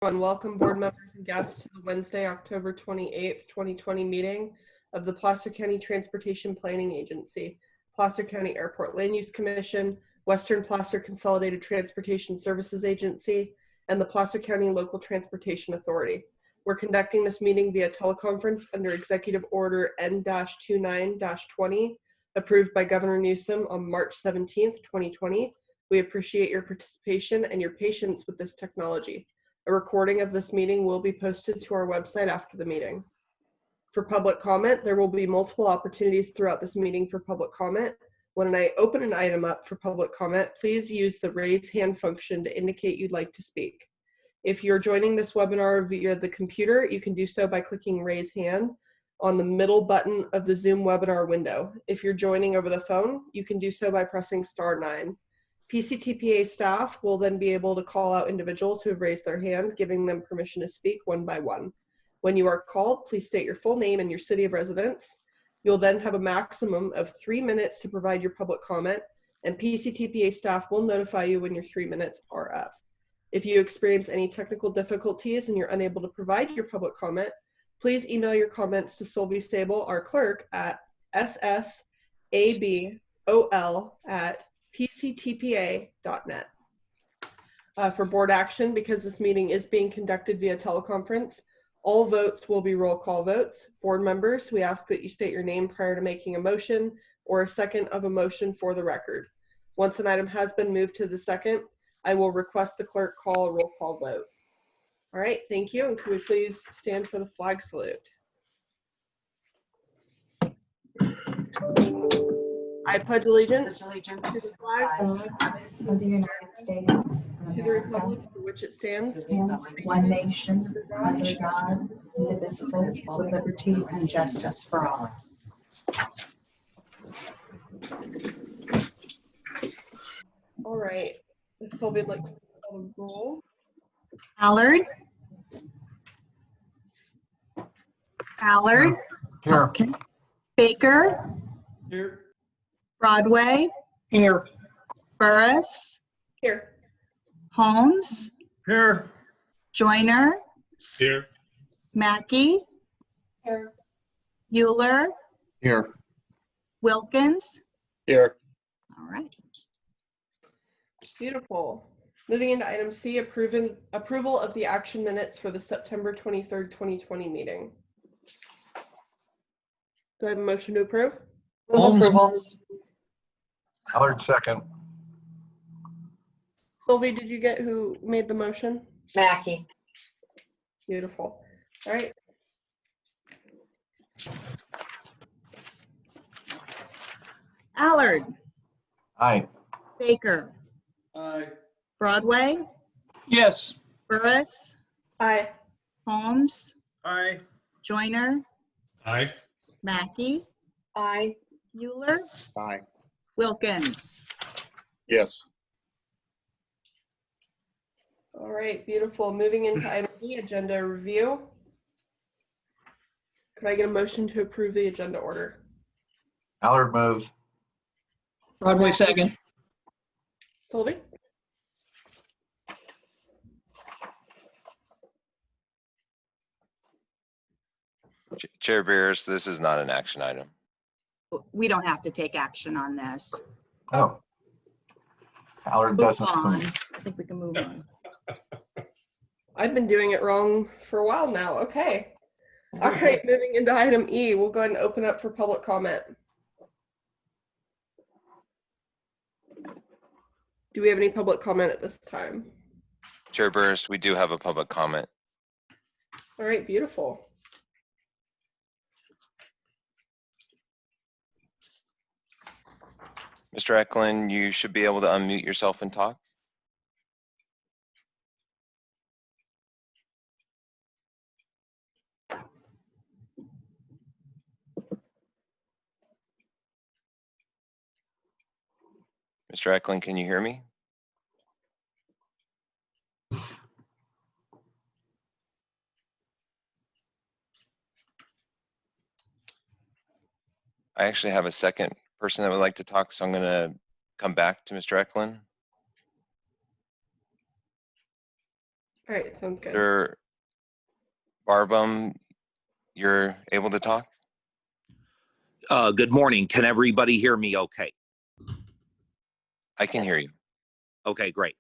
Welcome board members and guests to the Wednesday, October 28th, 2020 meeting of the Placer County Transportation Planning Agency, Placer County Airport Land Use Commission, Western Placer Consolidated Transportation Services Agency, and the Placer County Local Transportation Authority. We're conducting this meeting via teleconference under Executive Order N-29-20, approved by Governor Newsom on March 17th, 2020. We appreciate your participation and your patience with this technology. A recording of this meeting will be posted to our website after the meeting. For public comment, there will be multiple opportunities throughout this meeting for public comment. When I open an item up for public comment, please use the raise hand function to indicate you'd like to speak. If you're joining this webinar via the computer, you can do so by clicking raise hand on the middle button of the Zoom webinar window. If you're joining over the phone, you can do so by pressing *9. PCTPA staff will then be able to call out individuals who have raised their hand, giving them permission to speak one by one. When you are called, please state your full name and your city of residence. You'll then have a maximum of 3 minutes to provide your public comment, and PCTPA staff will notify you when your 3 minutes are up. If you experience any technical difficulties and you're unable to provide your public comment, please email your comments to Sylvie Sable, our clerk, at ssabol@pctpa.net. For board action, because this meeting is being conducted via teleconference, all votes will be roll call votes. Board members, we ask that you state your name prior to making a motion or a second of a motion for the record. Once an item has been moved to the second, I will request the clerk call a roll call vote. All right, thank you. And can we please stand for the flag salute? I pledge allegiance to the flag of the United States of to the republic for which it stands, one nation, under God, indivisible, with liberty and justice for all. All right. If Sylvia would like to call the roll. Allard? Here. Okay. Baker? Here. Broadway? Here. Burris? Here. Holmes? Here. Joyner? Here. Mackey? Here. Euler? Here. Wilkins? Here. All right. Beautiful. Moving into item C, approval of the action minutes for the September 23rd, 2020 meeting. Do I have a motion to approve? Holmes. Allard, second. Sylvie, did you get who made the motion? Mackey. Beautiful. All right. Allard? Aye. Baker? Aye. Broadway? Yes. Burris? Aye. Holmes? Aye. Joyner? Aye. Mackey? Aye. Euler? Aye. Wilkins? Yes. All right, beautiful. Moving into item E, agenda review. Could I get a motion to approve the agenda order? Allard moves. Broadway second. Sylvie? Chair Beers, this is not an action item. We don't have to take action on this. Oh. Allard Move doesn't. on. I think we can move on. I've been doing it wrong for a while now. Okay. All right, moving into item E, we'll go ahead and open up for public comment. Do we have any public comment at this time? Chair Beers, we do have a public comment. All right, beautiful. Mr. Eklund, you should be able to unmute yourself and talk. Mr. Eklund, can you hear me? I actually have a second person that would like to talk, so I'm going to come back to Mr. Eklund. All right, sounds good. Mr. Barbum, you're able to talk? Good morning. Can everybody hear me okay? I can hear you. Okay, great.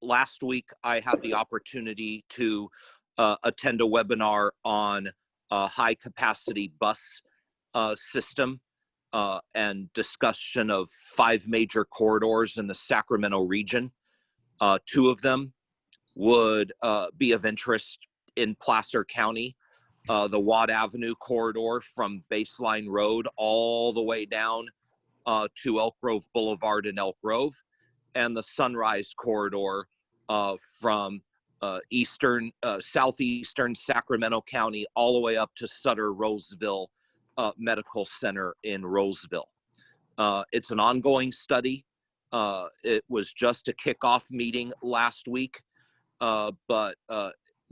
Last week, I had the opportunity to attend a webinar on high capacity bus system and discussion of 5 major corridors in the Sacramento region. 2 of them would be of interest in Placer County. The Watt Avenue corridor from Baseline Road all the way down to Elk Grove Boulevard in Elk Grove, and the Sunrise corridor from southeastern Sacramento County all the way up to Sutter Roseville Medical Center in Roseville. It's an ongoing study. It was just a kickoff meeting last week, but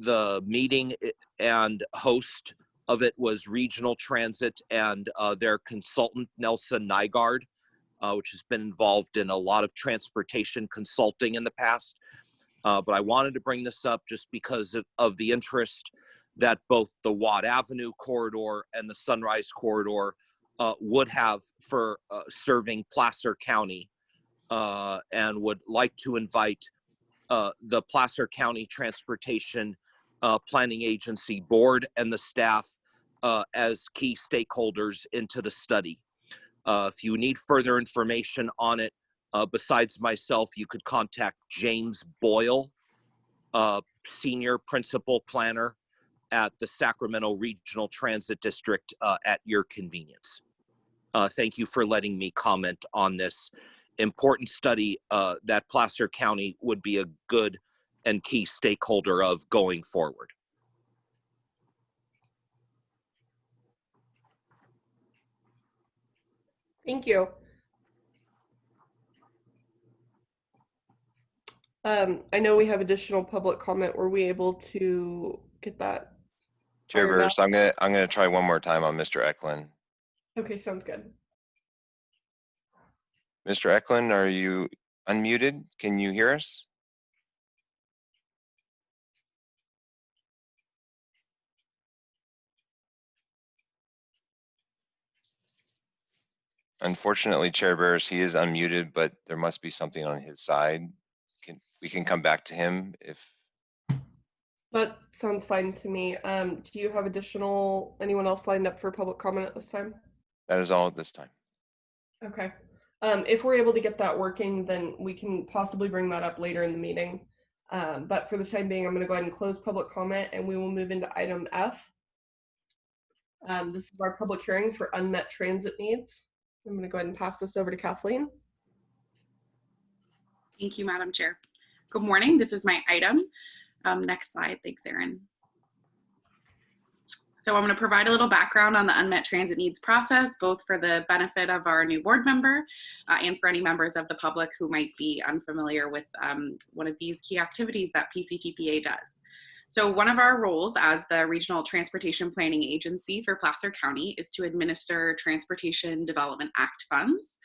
the meeting and host of it was Regional Transit and their consultant, Nelson Nygaard, which has been involved in a lot of transportation consulting in the past. But I wanted to bring this up just because of the interest that both the Watt Avenue corridor and the Sunrise corridor would have for serving Placer County, and would like to invite the Placer County Transportation Planning Agency Board and the staff as key stakeholders into the study. If you need further information on it, besides myself, you could contact James Boyle, Senior Principal Planner at the Sacramento Regional Transit District at your convenience. Thank you for letting me comment on this important study that Placer County would be a good and key stakeholder of going forward. Thank you. I know we have additional public comment. Were we able to get that? Chair Iron out? Burris, I'm gonna try one more time on Mr. Eklund. Okay, sounds good. Mr. Eklund, are you unmuted? Can you hear us? Unfortunately, Chair Burris, he is unmuted, but there must be something on his side. We can come back to him if. That sounds fine to me. Do you have anyone else lined up for public comment at this time? That is all at this time. Okay. If we're able to get that working, then we can possibly bring that up later in the meeting. But for the time being, I'm going to go ahead and close public comment and we will move into item F. This is our public hearing for unmet transit needs. I'm going to go ahead and pass this over to Kathleen. Thank you, Madam Chair. Good morning. This is my item. Next slide. Thanks, Erin. So I'm going to provide a little background on the unmet transit needs process, both for the benefit of our new board member and for any members of the public who might be unfamiliar with one of these key activities that PCTPA does. So one of our roles as the Regional Transportation Planning Agency for Placer County is to administer Transportation Development Act funds.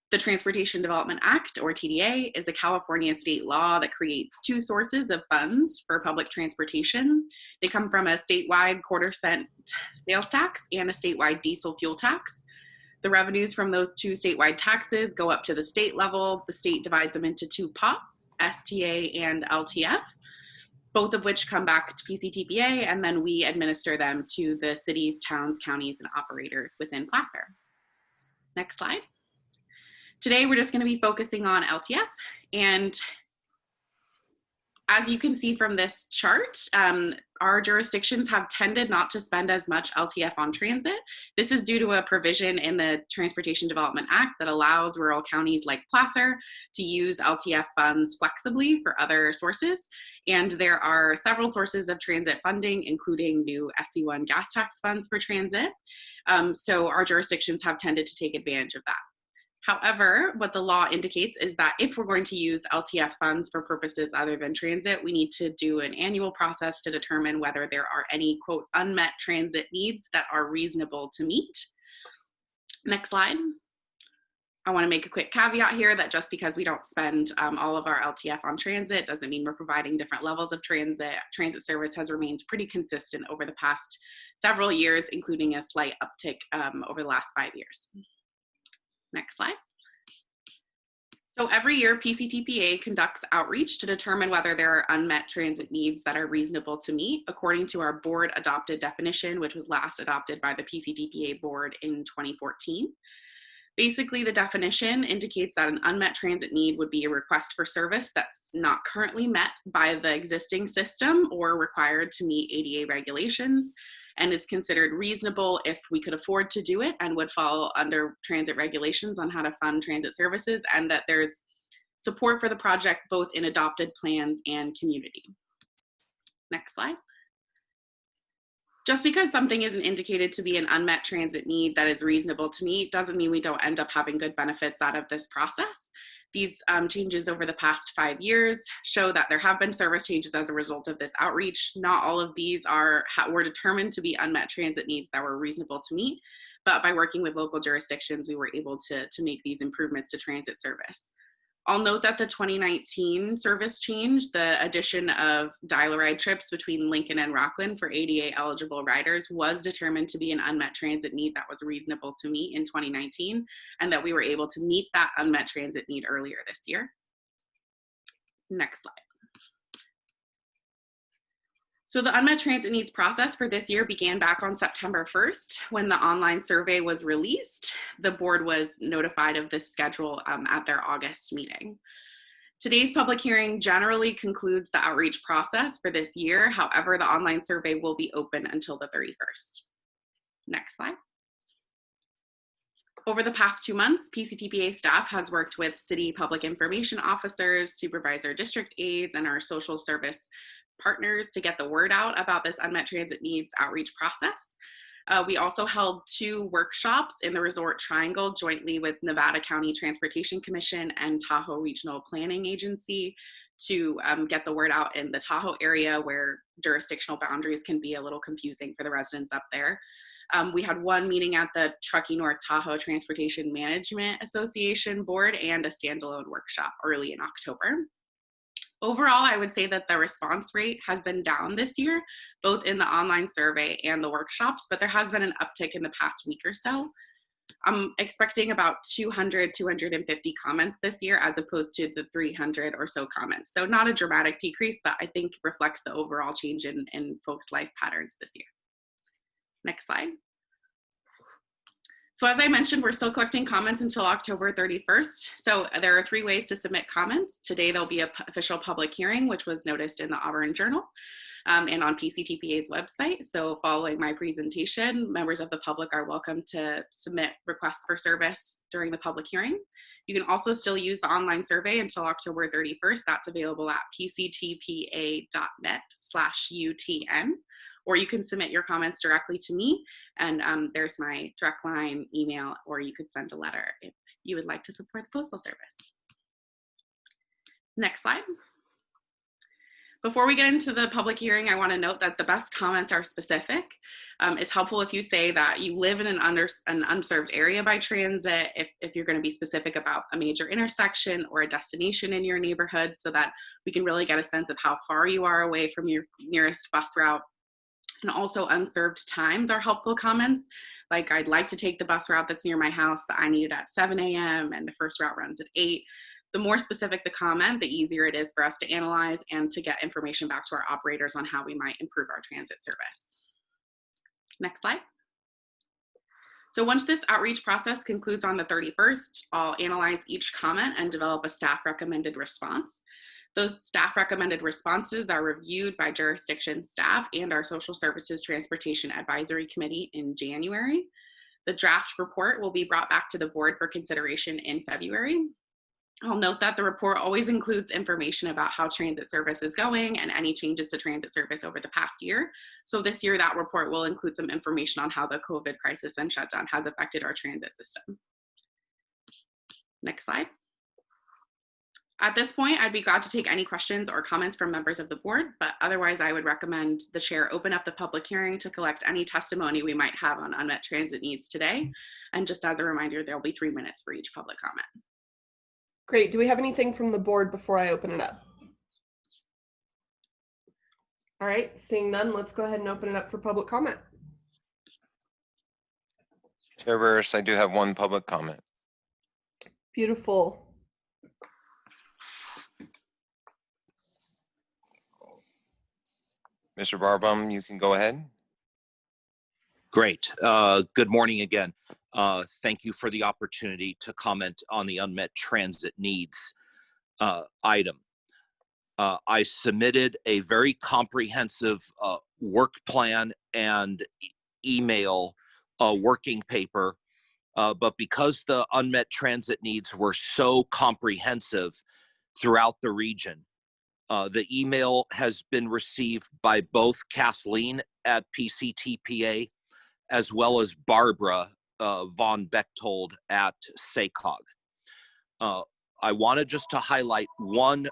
The Transportation Development Act, or TDA, is a California state law that creates 2 sources of funds for public transportation. They come from a statewide quarter-cent sales tax and a statewide diesel fuel tax. The revenues from those 2 statewide taxes go up to the state level. The state divides them into 2 pots, STA and LTF, both of which come back to PCTPA, and then we administer them to the cities, towns, counties, and operators within Placer. Next slide. Today, we're just going to be focusing on LTF, and as you can see from this chart, our jurisdictions have tended not to spend as much LTF on transit. This is due to a provision in the Transportation Development Act that allows rural counties like Placer to use LTF funds flexibly for other sources. And there are several sources of transit funding, including new SB1 gas tax funds for transit. So our jurisdictions have tended to take advantage of that. However, what the law indicates is that if we're going to use LTF funds for purposes other than transit, we need to do an annual process to determine whether there are any, quote, unmet transit needs that are reasonable to meet. Next slide. I want to make a quick caveat here that just because we don't spend all of our LTF on transit doesn't mean we're providing different levels of transit. Transit service has remained pretty consistent over the past several years, including a slight uptick over the last 5 years. Next slide. So every year, PCTPA conducts outreach to determine whether there are unmet transit needs that are reasonable to meet, according to our board adopted definition, which was last adopted by the PCTPA board in 2014. Basically, the definition indicates that an unmet transit need would be a request for service that's not currently met by the existing system or required to meet ADA regulations, and is considered reasonable if we could afford to do it and would fall under transit regulations on how to fund transit services, and that there's support for the project both in adopted plans and community. Next slide. Just because something isn't indicated to be an unmet transit need that is reasonable to meet doesn't mean we don't end up having good benefits out of this process. These changes over the past 5 years show that there have been service changes as a result of this outreach. Not all of these were determined to be unmet transit needs that were reasonable to meet, but by working with local jurisdictions, we were able to make these improvements to transit service. I'll note that the 2019 service change, the addition of dial-a-ride trips between Lincoln and Rockland for ADA eligible riders, was determined to be an unmet transit need that was reasonable to meet in 2019, and that we were able to meet that unmet transit need earlier this year. Next slide. So the unmet transit needs process for this year began back on September 1st when the online survey was released. The board was notified of this schedule at their August meeting. Today's public hearing generally concludes the outreach process for this year. However, the online survey will be open until the 31st. Next slide. Over the past 2 months, PCTPA staff has worked with city public information officers, supervisor district aides, and our social service partners to get the word out about this unmet transit needs outreach process. We also held 2 workshops in the Resort Triangle jointly with Nevada County Transportation Commission and Tahoe Regional Planning Agency to get the word out in the Tahoe area where jurisdictional boundaries can be a little confusing for the residents up there. We had 1 meeting at the Truckee North Tahoe Transportation Management Association board and a standalone workshop early in October. Overall, I would say that the response rate has been down this year, both in the online survey and the workshops, but there has been an uptick in the past week or so. I'm expecting about 200, 250 comments this year as opposed to the 300 or so comments. So not a dramatic decrease, but I think reflects the overall change in folks' life patterns this year. Next slide. So as I mentioned, we're still collecting comments until October 31st. So there are 3 ways to submit comments. Today, there'll be an official public hearing, which was noticed in the Auburn Journal and on PCTPA's website. So following my presentation, members of the public are welcome to submit requests for service during the public hearing. You can also still use the online survey until October 31st. That's available at pctpa.net/UTN. Or you can submit your comments directly to me, and there's my direct line, email, or you could send a letter if you would like to support the Postal Service. Next slide. Before we get into the public hearing, I want to note that the best comments are specific. It's helpful if you say that you live in an unserved area by transit, if you're going to be specific about a major intersection or a destination in your neighborhood, so that we can really get a sense of how far you are away from your nearest bus route. And also unserved times are helpful comments, like I'd like to take the bus route that's near my house, but I need it at 7 a.m. and the first route runs at 8. The more specific the comment, the easier it is for us to analyze and to get information back to our operators on how we might improve our transit service. Next slide. So once this outreach process concludes on the 31st, I'll analyze each comment and develop a staff recommended response. Those staff recommended responses are reviewed by jurisdiction staff and our Social Services Transportation Advisory Committee in January. The draft report will be brought back to the board for consideration in February. I'll note that the report always includes information about how transit service is going and any changes to transit service over the past year. So this year, that report will include some information on how the COVID crisis and shutdown has affected our transit system. Next slide. At this point, I'd be glad to take any questions or comments from members of the board, but otherwise I would recommend the chair open up the public hearing to collect any testimony we might have on unmet transit needs today. And just as a reminder, there'll be 3 minutes for each public comment. Great. Do we have anything from the board before I open it up? All right, seeing none, let's go ahead and open it up for public comment. Chair Burris, I do have one public comment. Beautiful. Mr. Barbum, you can go ahead. Great. Good morning again. Thank you for the opportunity to comment on the unmet transit needs item. I submitted a very comprehensive work plan and email working paper, but because the unmet transit needs were so comprehensive throughout the region, the email has been received by both Kathleen at PCTPA as well as Barbara von Bechtold at SACOG. I wanted just to highlight one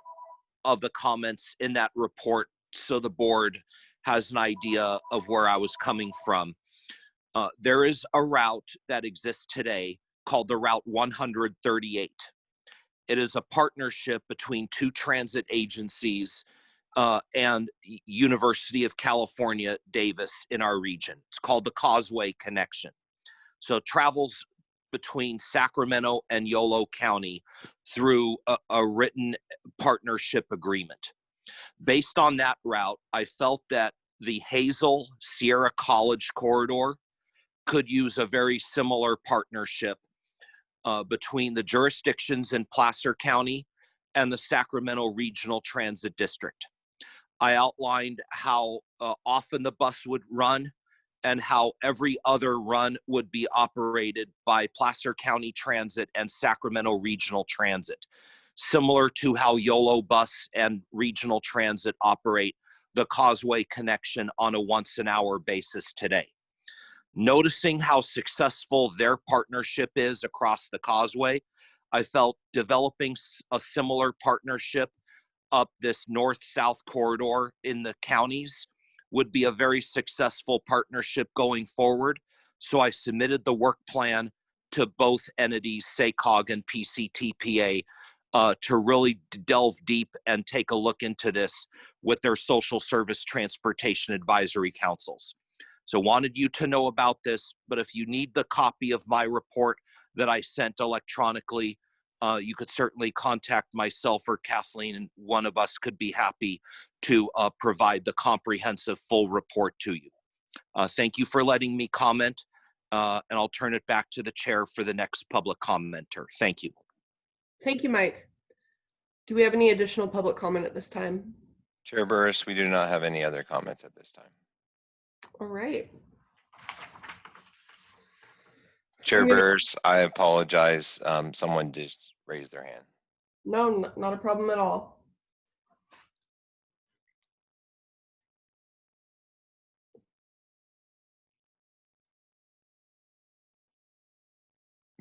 of the comments in that report so the board has an idea of where I was coming from. There is a route that exists today called the Route 138. It is a partnership between 2 transit agencies and University of California, Davis in our region. It's called the Causeway Connection. So it travels between Sacramento and Yolo County through a written partnership agreement. Based on that route, I felt that the Hazel Sierra College corridor could use a very similar partnership between the jurisdictions in Placer County and the Sacramento Regional Transit District. I outlined how often the bus would run and how every other run would be operated by Placer County Transit and Sacramento Regional Transit, similar to how YOLO Bus and Regional Transit operate the Causeway Connection on a once-an-hour basis today. Noticing how successful their partnership is across the Causeway, I felt developing a similar partnership up this north-south corridor in the counties would be a very successful partnership going forward. So I submitted the work plan to both entities, SACOG and PCTPA, to really delve deep and take a look into this with their social service transportation advisory councils. So wanted you to know about this, but if you need the copy of my report that I sent electronically, you could certainly contact myself or Kathleen, and one of us could be happy to provide the comprehensive full report to you. Thank you for letting me comment, and I'll turn it back to the chair for the next public commenter. Thank you. Thank you, Mike. Do we have any additional public comment at this time? Chair Burris, we do not have any other comments at this time. All right. Chair Burris, I apologize. Someone did raise their hand. No, not a problem at all.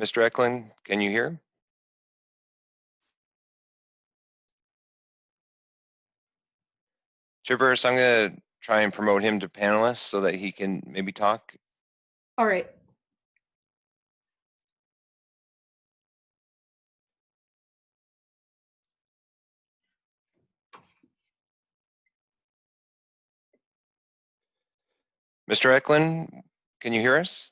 Mr. Eklund, can you hear? Chair Burris, I'm going to try and promote him to panelist so that he can maybe talk. All right. Mr. Eklund, can you hear us?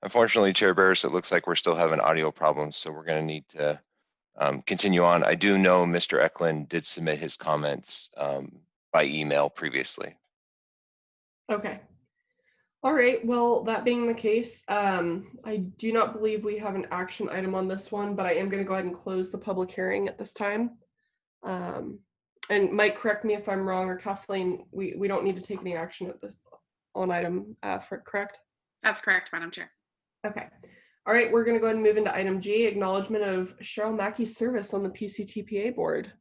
Unfortunately, Chair Burris, it looks like we're still having audio problems, so we're going to need to continue on. I do know Mr. Eklund did submit his comments by email previously. Okay. All right. Well, that being the case, I do not believe we have an action item on this one, but I am going to go ahead and close the public hearing at this time. And Mike, correct me if I'm wrong, or Kathleen, we don't need to take any action at this on item correct? That's correct, Madam Chair. Okay. All right, we're going to go ahead and move into item G, acknowledgement of Cheryl Mackey's service on the PCTPA board.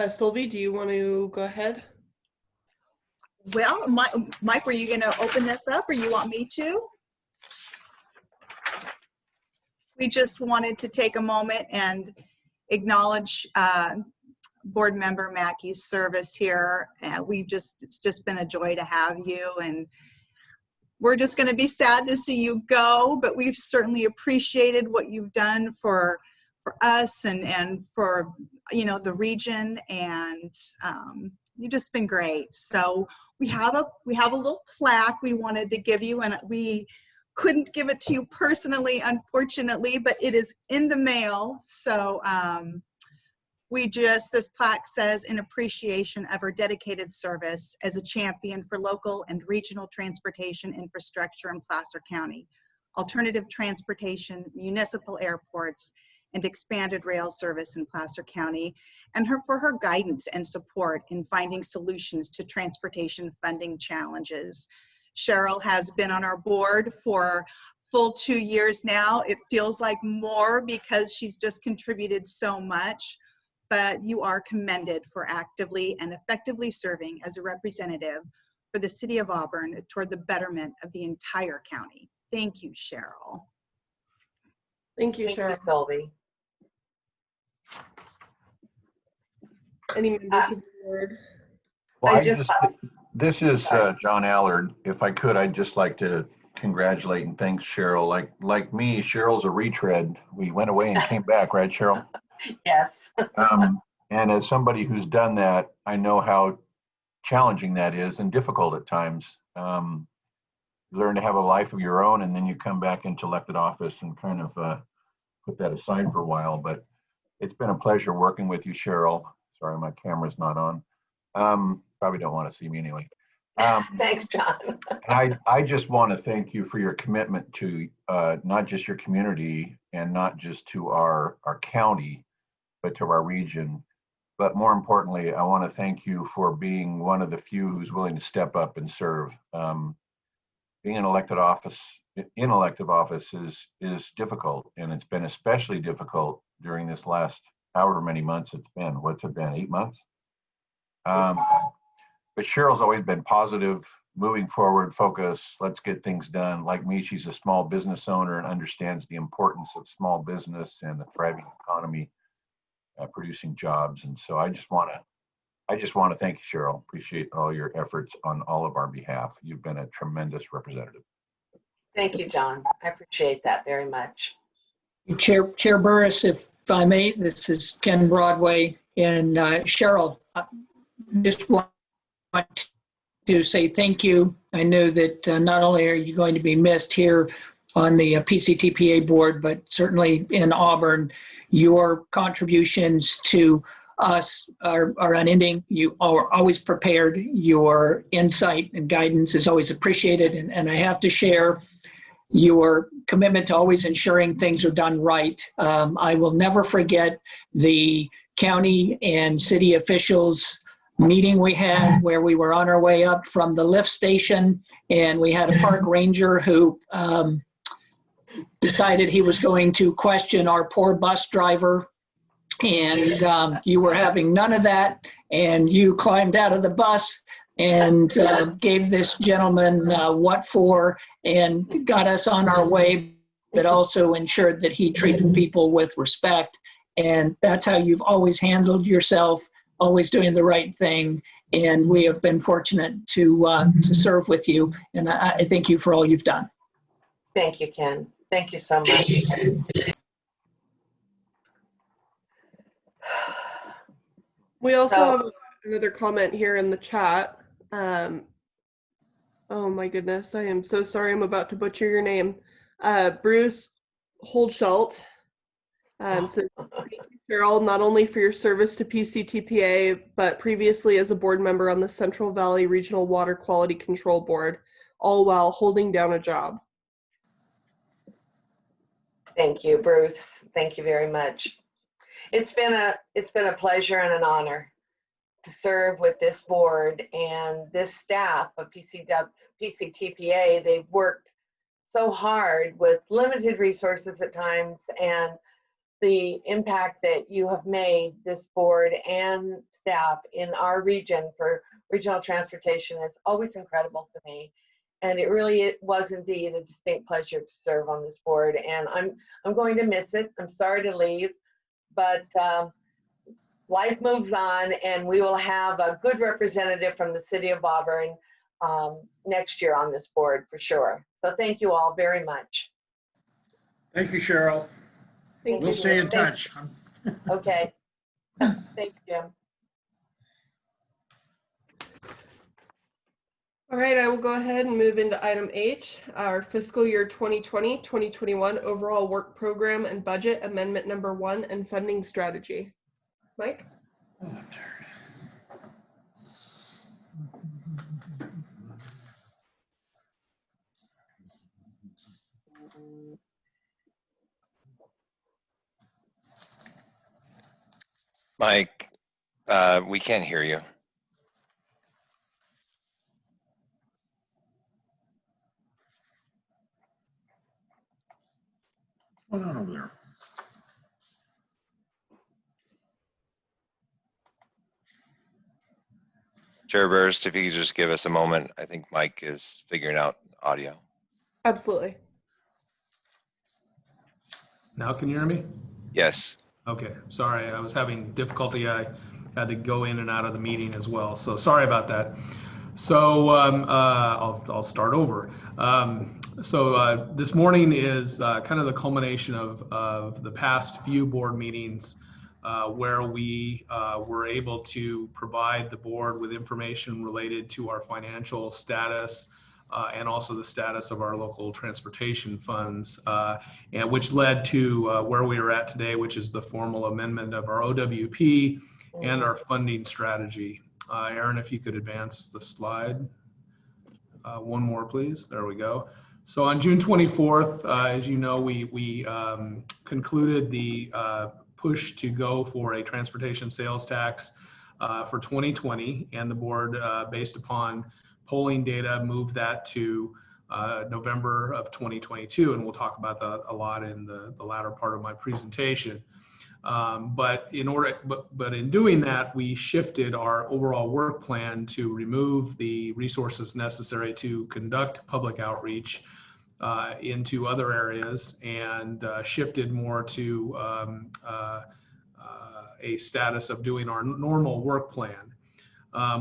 Sylvie, do you want to go ahead? Well, Mike, were you going to open this up or you want me to? we just wanted to take a moment and acknowledge board member Mackey's service here. It's just been a joy to have you, and we're just going to be sad to see you go, but we've certainly appreciated what you've done for us and for, you know, the region, and you've just been great. So we have a little plaque we wanted to give you, and we couldn't give it to you personally, unfortunately, but it is in the mail. So this plaque says, in appreciation of her dedicated service as a champion for local and regional transportation infrastructure in Placer County, alternative transportation, municipal airports, and expanded rail service in Placer County, and for her guidance and support in finding solutions to transportation funding challenges. Cheryl has been on our board for full 2 years now. It feels like more because she's just contributed so much, but you are commended for actively and effectively serving as a representative for the City of Auburn toward the betterment of the entire county. Thank you, Cheryl. Thank you, Thank Cheryl. you, Sylvie. Any members of the board? Well, I just this is Sorry. John Allard. If I could, I'd just like to congratulate and thank Cheryl. Like me, Cheryl's a retread. We went away and came back, right, Cheryl? Yes. And as somebody who's done that, I know how challenging that is and difficult at times. You learn to have a life of your own, and then you come back into elected office and kind of put that aside for a while. But it's been a pleasure working with you, Cheryl. Sorry, my camera's not on. Probably don't want to see me anyway. Thanks, John. And I just want to thank you for your commitment to not just your community and not just to our county, but to our region. But more importantly, I want to thank you for being one of the few who's willing to step up and serve. Being in elective office is difficult, and it's been especially difficult during this last however many months it's been. What's it been, 8 months? But Cheryl's always been positive, moving forward, focus, let's get things done. Like me, she's a small business owner and understands the importance of small business and the thriving economy, producing jobs. And so I just want to thank you, Cheryl. Appreciate all your efforts on all of our behalf. You've been a tremendous representative. Thank you, John. I appreciate that very much. Chair Burris, if I may, this is Ken Broadway, and Cheryl, I just want to say thank you. I know that not only are you going to be missed here on the PCTPA board, but certainly in Auburn, your contributions to us are unending. You are always prepared. Your insight and guidance is always appreciated. And I have to share your commitment to always ensuring things are done right. I will never forget the county and city officials meeting we had where we were on our way up from the lift station, and we had a park ranger who decided he was going to question our poor bus driver, and you were having none of that, and you climbed out of the bus and gave this gentleman what for, and got us on our way, but also ensured that he treated people with respect. And that's how you've always handled yourself, always doing the right thing. And we have been fortunate to serve with you. And I thank you for all you've done. Thank you, Ken. Thank you so much. We also have another comment here in the chat. Oh my goodness, I am so sorry. I'm about to butcher your name. Bruce Holdschult says, thank you, Cheryl, not only for your service to PCTPA, but previously as a board member on the Central Valley Regional Water Quality Control Board, all while holding down a job. Thank you, Bruce. Thank you very much. It's been a pleasure and an honor to serve with this board and this staff of PCTPA. They've worked so hard with limited resources at times, and the impact that you have made, this board and staff in our region for regional transportation, is always incredible to me. And it really was indeed a distinct pleasure to serve on this board. And I'm going to miss it. I'm sorry to leave, but life moves on, and we will have a good representative from the city of Auburn next year on this board for sure. So thank you all very much. Thank you, Cheryl. Thank We'll you. stay in touch. Okay. Thank you, Jim. All right, I will go ahead and move into item H, our fiscal year 2020-2021 overall work program and budget amendment number 1 and funding strategy. Mike? Mike, we can't hear you. What's going on over there? Chair Burst, if you could just give us a moment. I think Mike is figuring out audio. Absolutely. Now can you hear me? Yes. Okay, sorry, I was having difficulty. I had to go in and out of the meeting as well, so sorry about that. So I'll start over. This morning is kind of the culmination of the past few board meetings where we were able to provide the board with information related to our financial status and also the status of our local transportation funds, and which led to where we are at today, which is the formal amendment of our OWP and our funding strategy. Aaron, if you could advance the slide. One more, please. There we go. So on June 24th, as you know, we concluded the push to go for a transportation sales tax for 2020, and the board, based upon polling data, moved that to November of 2022, and we'll talk about that a lot in the latter part of my presentation. But in doing that, we shifted our overall work plan to remove the resources necessary to conduct public outreach into other areas, and shifted more to a status of doing our normal work plan,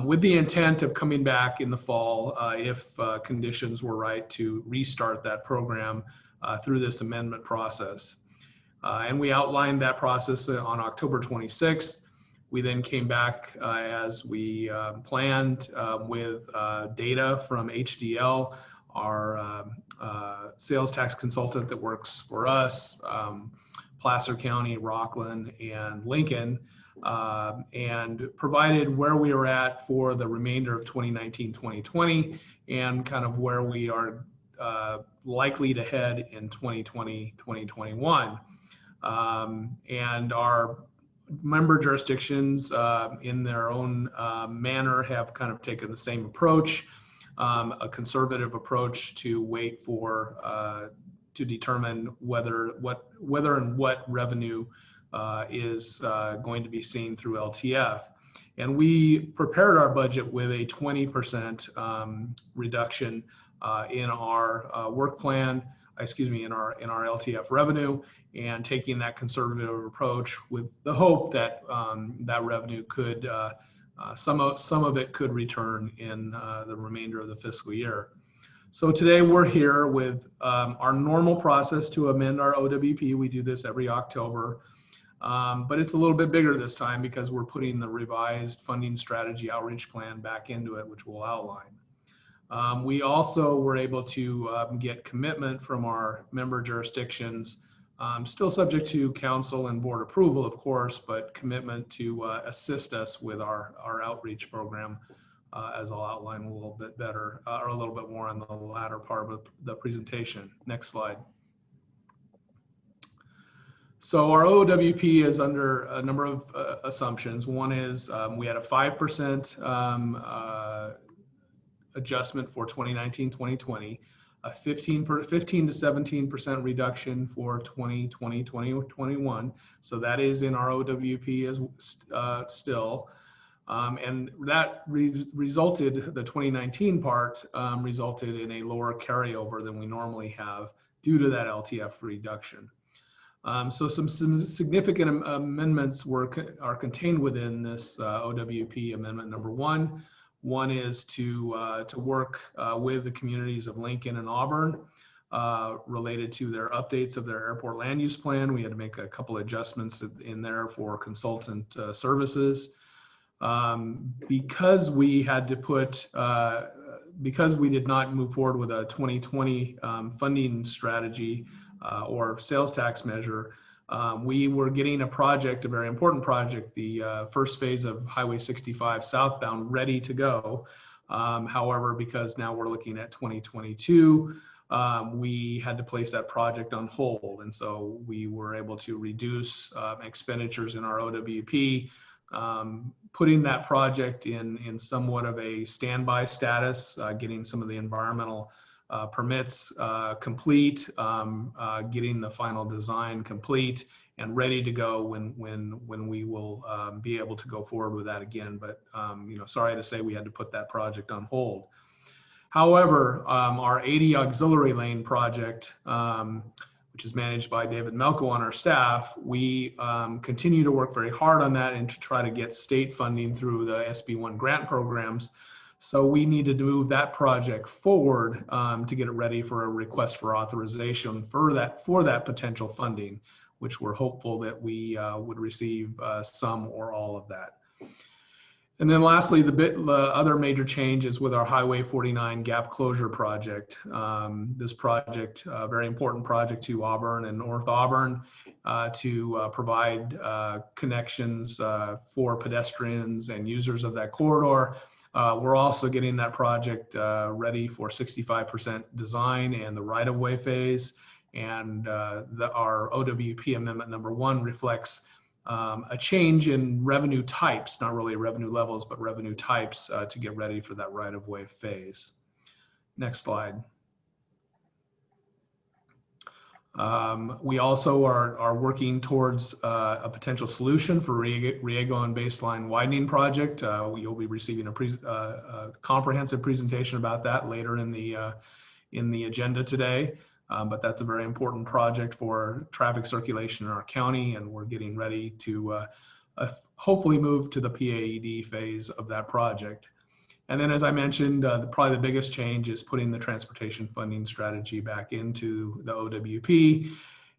with the intent of coming back in the fall if conditions were right to restart that program through this amendment process. And we outlined that process on October 26th. We then came back as we planned with data from HDL, our sales tax consultant that works for us, Placer County, Rockland, and Lincoln, and provided where we are at for the remainder of 2019-2020 and kind of where we are likely to head in 2020-2021. And our member jurisdictions in their own manner have kind of taken the same approach, a conservative approach to wait for to determine whether and what revenue is going to be seen through LTF. And we prepared our budget with a 20% reduction in our work plan, in our LTF revenue, and taking that conservative approach with the hope that that revenue could, some of it could return in the remainder of the fiscal year. So today we're here with our normal process to amend our OWP. We do this every October, but it's a little bit bigger this time because we're putting the revised funding strategy outreach plan back into it, which we'll outline. We also were able to get commitment from our member jurisdictions, still subject to council and board approval, of course, but commitment to assist us with our outreach program, as I'll outline a little bit better, or a little bit more on the latter part of the presentation. Next slide. So our OWP is under a number of assumptions. One is we had a 5% adjustment for 2019-2020, a 15 to 17% reduction for 2020-2021. So that is in our OWP as still. And that resulted, the 2019 part resulted in a lower carryover than we normally have due to that LTF reduction. So some significant amendments are contained within this OWP amendment number one. One is to work with the communities of Lincoln and Auburn related to their updates of their airport land use plan. We had to make a couple adjustments in there for consultant services. Because we had to put, because we did not move forward with a 2020 funding strategy or sales tax measure, we were getting a project, a very important project, the first phase of Highway 65 southbound ready to go. However, because now we're looking at 2022, we had to place that project on hold. And so we were able to reduce expenditures in our OWP, putting that project in somewhat of a standby status, getting some of the environmental permits complete, getting the final design complete and ready to go when we will be able to go forward with that again. But sorry to say we had to put that project on hold. However, our 80 auxiliary lane project, which is managed by David Melko on our staff, we continue to work very hard on that and to try to get state funding through the SB1 grant programs. So we needed to move that project forward to get it ready for a request for authorization for that potential funding, which we're hopeful that we would receive some or all of that. And then lastly, the other major change is with our Highway 49 gap closure project. This project, a very important project to Auburn and North Auburn to provide connections for pedestrians and users of that corridor. We're also getting that project ready for 65% design and the right-of-way phase. And our OWP amendment number one reflects a change in revenue types, not really revenue levels, but revenue types to get ready for that right-of-way phase. Next slide. We also are working towards a potential solution for Riego and Baseline Widening Project. You'll be receiving a comprehensive presentation about that later in the agenda today. But that's a very important project for traffic circulation in our county, and we're getting ready to hopefully move to the PAED phase of that project. And then, as I mentioned, probably the biggest change is putting the transportation funding strategy back into the OWP.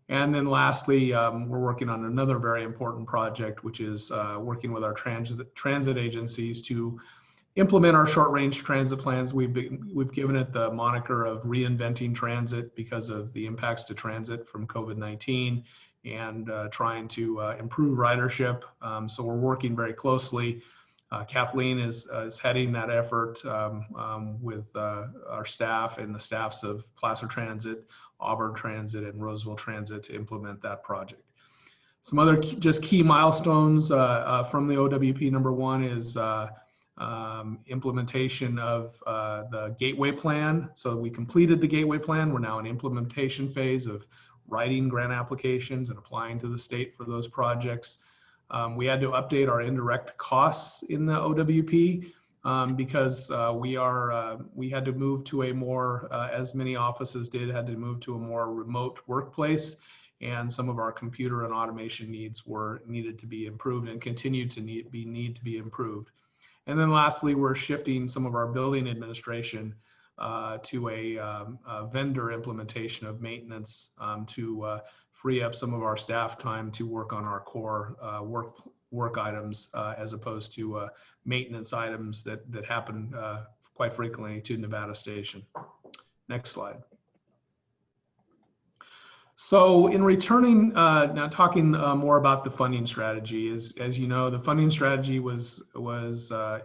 And then lastly, we're working on another very important project, which is working with our transit agencies to implement our short-range transit plans. We've given it the moniker of reinventing transit because of the impacts to transit from COVID-19 and trying to improve ridership. So we're working very closely. Kathleen is heading that effort with our staff and the staffs of Placer Transit, Auburn Transit, and Roseville Transit to implement that project. Some other just key milestones from the OWP number one is implementation of the gateway plan. So we completed the gateway plan. We're now in implementation phase of writing grant applications and applying to the state for those projects. We had to update our indirect costs in the OWP because we had to move to a more, as many offices did, had to move to a more remote workplace, and some of our computer and automation needs needed to be improved and continue to need to be improved. And then lastly, we're shifting some of our building administration to a vendor implementation of maintenance to free up some of our staff time to work on our core work items as opposed to maintenance items that happen quite frequently to Nevada Station. Next slide. So in returning, now talking more about the funding strategy, as you know, the funding strategy was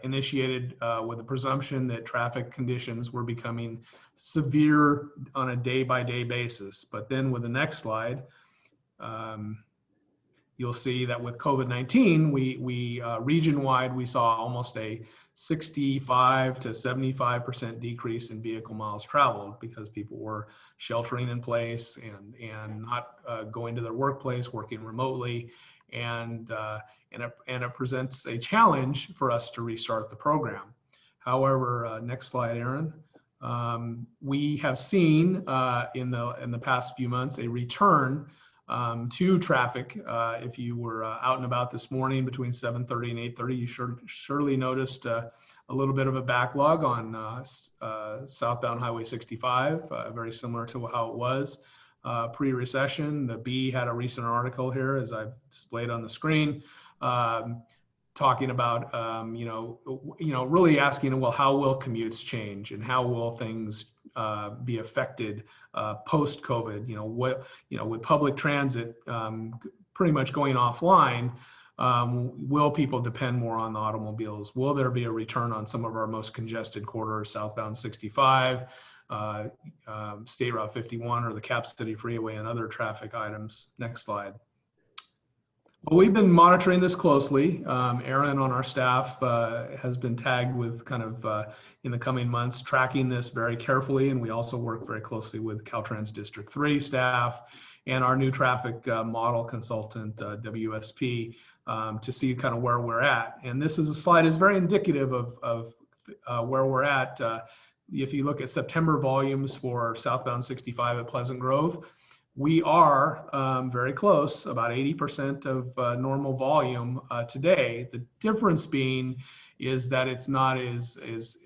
initiated with the presumption that traffic conditions were becoming severe on a day-by-day basis. But then with the next slide, you'll see that with COVID-19, we region-wide, we saw almost a 65 to 75% decrease in vehicle miles traveled because people were sheltering in place and not going to their workplace, working remotely. and it presents a challenge for us to restart the program. However, next slide, Aaron. We have seen in the past few months a return to traffic. If you were out and about this morning between 7:30 and 8:30, you surely noticed a little bit of a backlog on southbound Highway 65, very similar to how it was pre-recession. The Bee had a recent article here, as I've displayed on the screen, talking about really asking, well, how will commutes change and how will things be affected post-COVID? With public transit pretty much going offline, will people depend more on the automobiles? Will there be a return on some of our most congested corridors, southbound 65, State Route 51, or the Cap City Freeway, and other traffic items? Next slide. Well, we've been monitoring this closely. Aaron on our staff has been tagged with kind of in the coming months tracking this very carefully, and we also work very closely with Caltrans District 3 staff and our new traffic model consultant, WSP, to see kind of where we're at. And this is a slide is very indicative of where we're at. If you look at September volumes for southbound 65 at Pleasant Grove, we are very close, about 80% of normal volume today. The difference being is that it's not as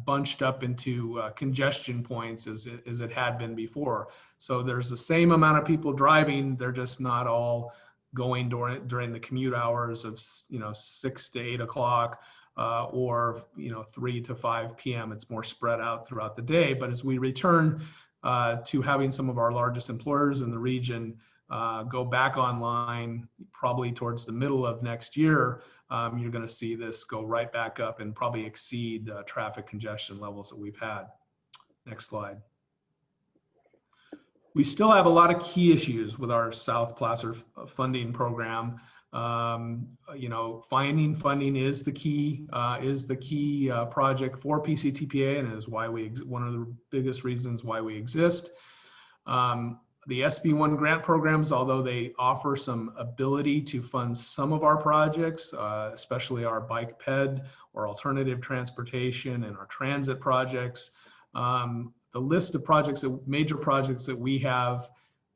bunched up into congestion points as it had been before. So there's the same amount of people driving, they're just not all going during the commute hours of 6 to 8 o'clock or 3 to 5 p.m. It's more spread out throughout the day. But as we return to having some of our largest employers in the region go back online, probably towards the middle of next year, you're going to see this go right back up and probably exceed traffic congestion levels that we've had. Next slide. We still have a lot of key issues with our South Placer funding program. Finding funding is the key project for PCTPA, and is why one of the biggest reasons why we exist. The SB1 grant programs, although they offer some ability to fund some of our projects, especially our bike ped or alternative transportation and our transit projects, the list of major projects that we have,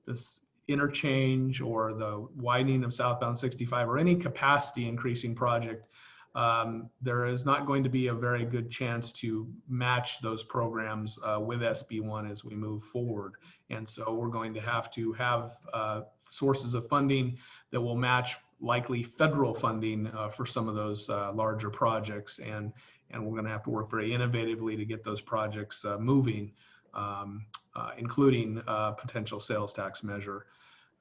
this interchange or the widening of southbound 65 or any capacity increasing project, there is not going to be a very good chance to match those programs with SB1 as we move forward. And so we're going to have sources of funding that will match likely federal funding for some of those larger projects. And we're going to have to work very innovatively to get those projects moving, including potential sales tax measure.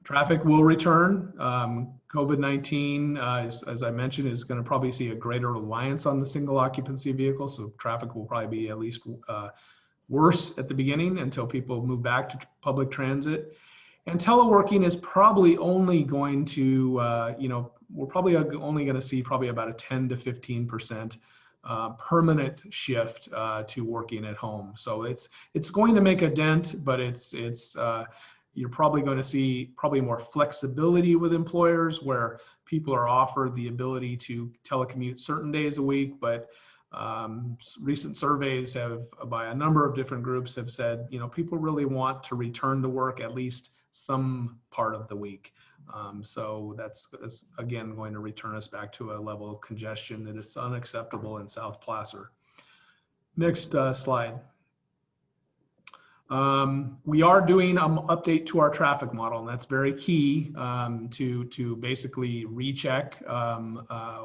Traffic will return. COVID-19, as I mentioned, is going to probably see a greater reliance on the single occupancy vehicle. So traffic will probably be at least worse at the beginning until people move back to public transit. And teleworking is probably only going to, we're probably only going to see probably about a 10 to 15% permanent shift to working at home. So it's going to make a dent, but you're probably going to see probably more flexibility with employers where people are offered the ability to telecommute certain days a week. But recent surveys by a number of different groups have said, people really want to return to work at least some part of the week. So that's again going to return us back to a level of congestion that is unacceptable in South Placer. Next slide. We are doing an update to our traffic model, and that's very key to basically recheck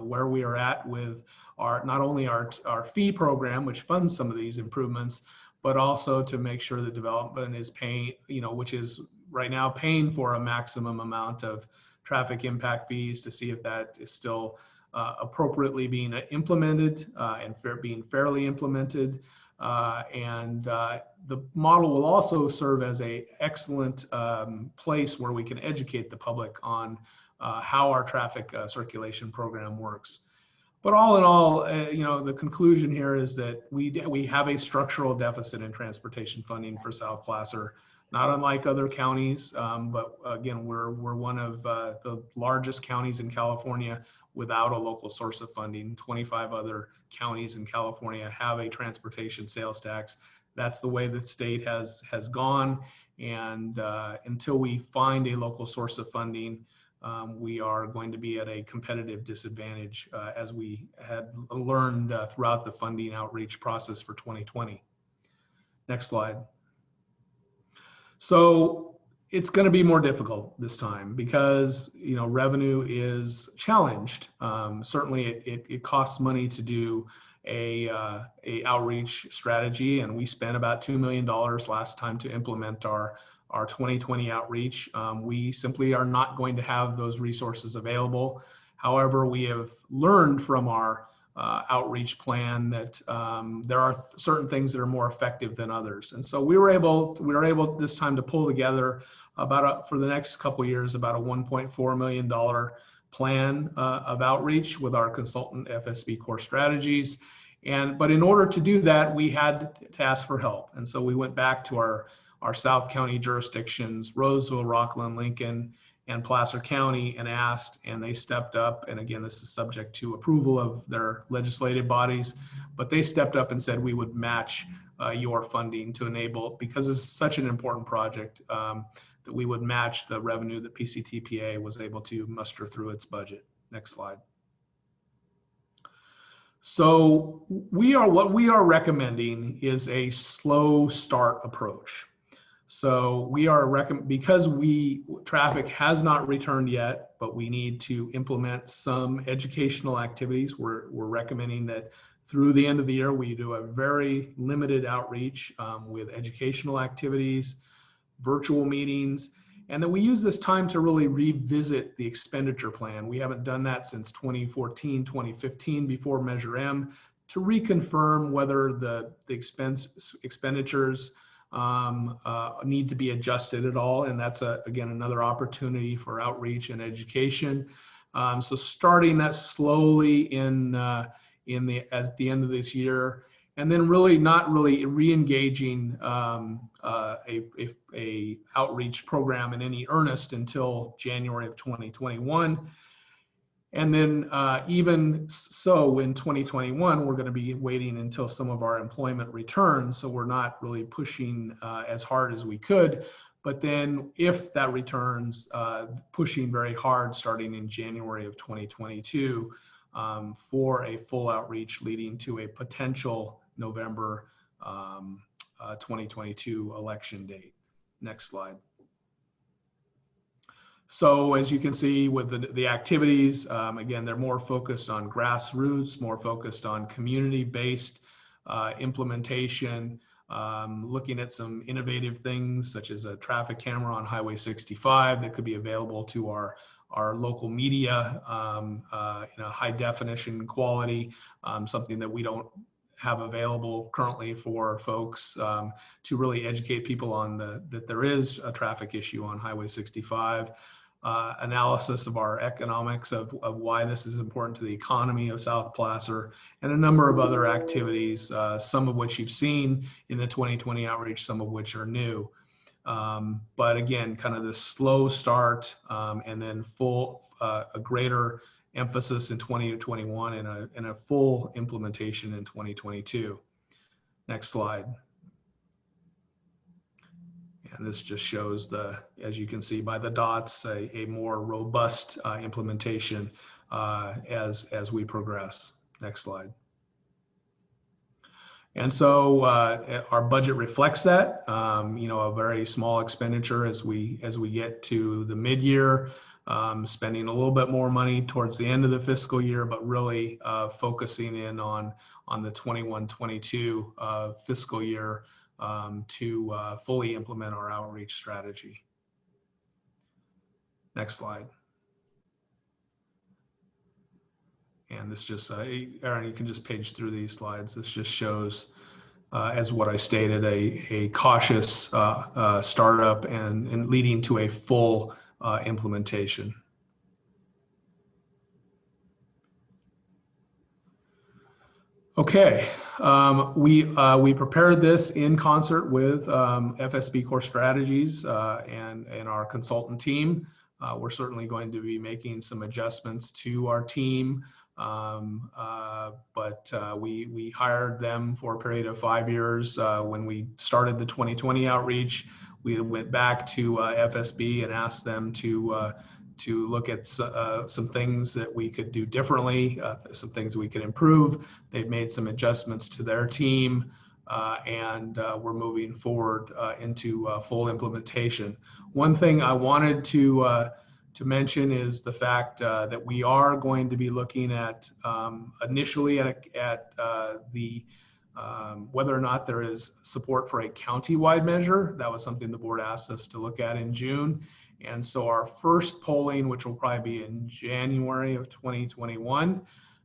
where we are at with not only our fee program, which funds some of these improvements, but also to make sure the development is paying, which is right now paying for a maximum amount of traffic impact fees, to see if that is still appropriately being implemented and being fairly implemented. The model will also serve as an excellent place where we can educate the public on how our traffic circulation program works. But all in all, the conclusion here is that we have a structural deficit in transportation funding for South Placer. not unlike other counties, but again, we're one of the largest counties in California without a local source of funding. 25 other counties in California have a transportation sales tax. That's the way the state has gone, and until we find a local source of funding, we are going to be at a competitive disadvantage, as we had learned throughout the funding outreach process for 2020. Next slide. So it's going to be more difficult this time because, you know, revenue is challenged. Certainly it costs money to do a outreach strategy, and we spent about $2 million last time to implement our 2020 outreach. We simply are not going to have those resources available. However, we have learned from our outreach plan that there are certain things that are more effective than others, and so we were able this time to pull together for the next couple of years about a $1.4 million plan of outreach with our consultant FSB Core Strategies. But in order to do that, we had to ask for help, and so we went back to our South County jurisdictions, Roseville, Rockland, Lincoln, and Placer County, and asked, and they stepped up. And again, this is subject to approval of their legislative bodies, but they stepped up and said we would match your funding to enable, because it's such an important project, that we would match the revenue that PCTPA was able to muster through its budget. Next slide. So what we are recommending is a slow start approach. So we are because traffic has not returned yet, but we need to implement some educational activities. We're recommending that through the end of the year, we do a very limited outreach with educational activities, virtual meetings, and that we use this time to really revisit the expenditure plan. We haven't done that since 2014, 2015, before Measure M, to reconfirm whether the expenditures need to be adjusted at all, and that's again another opportunity for outreach and education. So starting that slowly at the end of this year, and then not really re-engaging a outreach program in any earnest until January of 2021. And then even so, in 2021, we're going to be waiting until some of our employment returns. So we're not really pushing as hard as we could. But then if that returns, pushing very hard starting in January of 2022 for a full outreach leading to a potential November 2022 election date. Next slide. So as you can see with the activities, again, they're more focused on grassroots, more focused on community-based implementation, looking at some innovative things such as a traffic camera on Highway 65 that could be available to our local media in a high definition quality, something that we don't have available currently for folks to really educate people on that there is a traffic issue on Highway 65. Analysis of our economics of why this is important to the economy of South Placer, and a number of other activities, some of which you've seen in the 2020 outreach, some of which are new. But again, kind of this slow start and then a greater emphasis in 2021 and a full implementation in 2022. Next slide. And this just shows as you can see by the dots, a more robust implementation as we progress. Next slide. And so our budget reflects that, a very small expenditure as we get to the mid-year, spending a little bit more money towards the end of the fiscal year, but really focusing in on the 21-22 fiscal year to fully implement our outreach strategy. Next slide. And this just, Aaron, you can just page through these slides. This just shows, as what I stated, a cautious startup and leading to a full implementation. Okay, we prepared this in concert with FSB Core Strategies and our consultant team. We're certainly going to be making some adjustments to our team, but we hired them for a period of 5 years. When we started the 2020 outreach, we went back to FSB and asked them to look at some things that we could do differently, some things we could improve. They've made some adjustments to their team, and we're moving forward into full implementation. One thing I wanted to mention is the fact that we are going to be looking at initially at the whether or not there is support for a county-wide measure. That was something the board asked us to look at in June. And so our first polling, which will probably be in January of 2021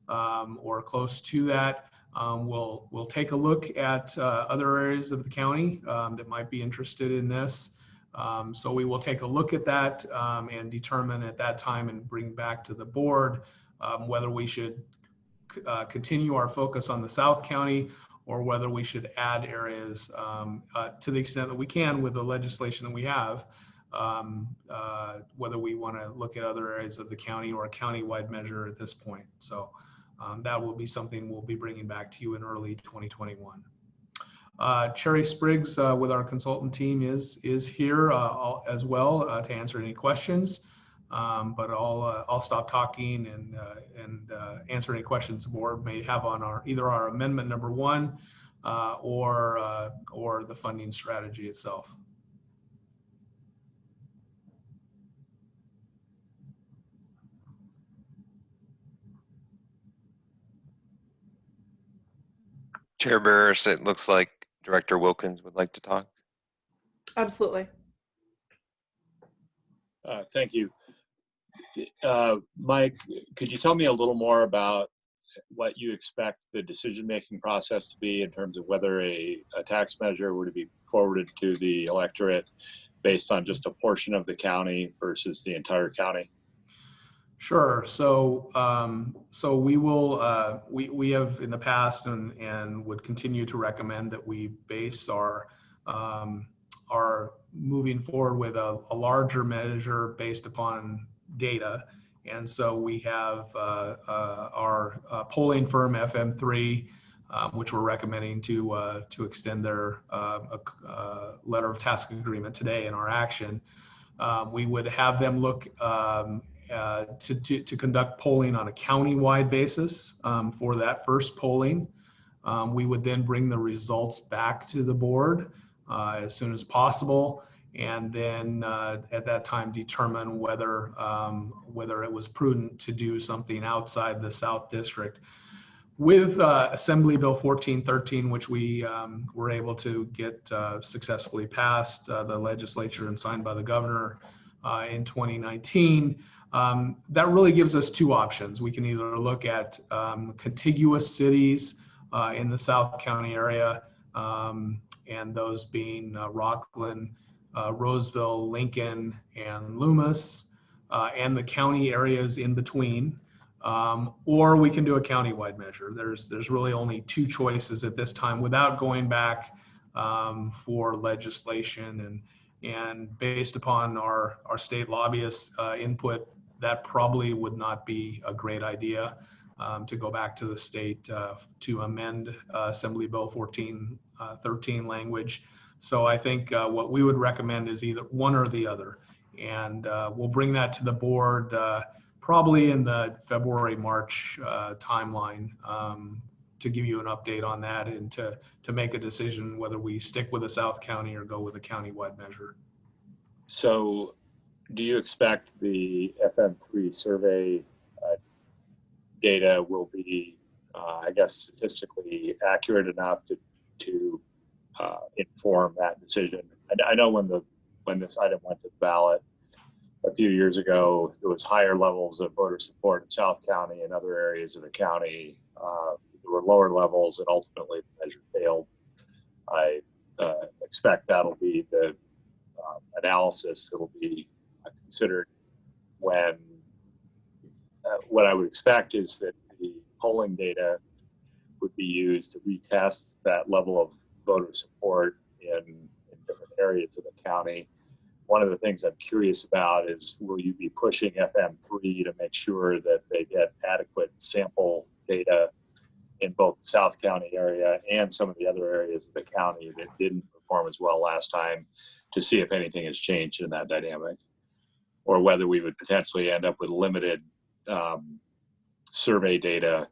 or close to that, we'll take a look at other areas of the county that might be interested in this. So we will take a look at that and determine at that time and bring back to the board whether we should continue our focus on the South County or whether we should add areas to the extent that we can with the legislation that we have. Whether we want to look at other areas of the county or a county-wide measure at this point. So that will be something we'll be bringing back to you in early 2021. Cherry Spriggs with our consultant team is here as well to answer any questions. But I'll stop talking and answer any questions the board may have on either our amendment number 1 or the funding strategy itself. Chair Barris, it looks like Director Wilkins would like to talk. Absolutely. Thank you. Mike, could you tell me a little more about what you expect the decision-making process to be in terms of whether a tax measure were to be forwarded to the electorate based on just a portion of the county versus the entire county? Sure. So we will we have in the past and would continue to recommend that we base our moving forward with a larger measure based upon data. And so we have our polling firm FM3, which we're recommending to extend their letter of task agreement today in our action. We would have them look to conduct polling on a county-wide basis for that first polling. We would then bring the results back to the board as soon as possible, and then at that time determine whether it was prudent to do something outside the South District. With Assembly Bill 1413, which we were able to get successfully passed the legislature and signed by the governor in 2019, that really gives us two options. We can either look at contiguous cities in the South County area, and those being Rockland, Roseville, Lincoln, and Loomis, and the county areas in between, or we can do a county-wide measure. There's really only two choices at this time without going back for legislation, and based upon our state lobbyists' input, that probably would not be a great idea to go back to the state to amend Assembly Bill 1413 language. So I think what we would recommend is either one or the other. And we'll bring that to the board probably in the February-March timeline to give you an update on that and to make a decision whether we stick with the South County or go with a county-wide measure. So do you expect the FM3 survey data will be, I guess, statistically accurate enough to inform that decision? I know when this item went to the ballot a few years ago, there was higher levels of voter support in South County and other areas of the county. There were lower levels, and ultimately the measure failed. I expect that'll be the analysis that will be considered when what I would expect is that the polling data would be used to retest that level of voter support in different areas of the county. One of the things I'm curious about is, will you be pushing FM3 to make sure that they get adequate sample data in both the South County area and some of the other areas of the county that didn't perform as well last time, to see if anything has changed in that dynamic, or whether we would potentially end up with limited survey data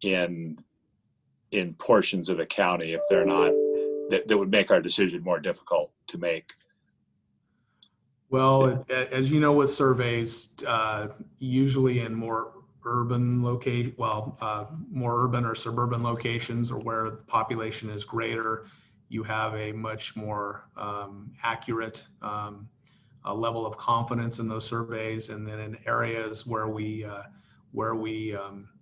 in portions of the county if they're not, that would make our decision more difficult to make. Well, as you know, with surveys, usually in more urban more urban or suburban locations, or where the population is greater, you have a much more accurate level of confidence in those surveys. And then in areas where we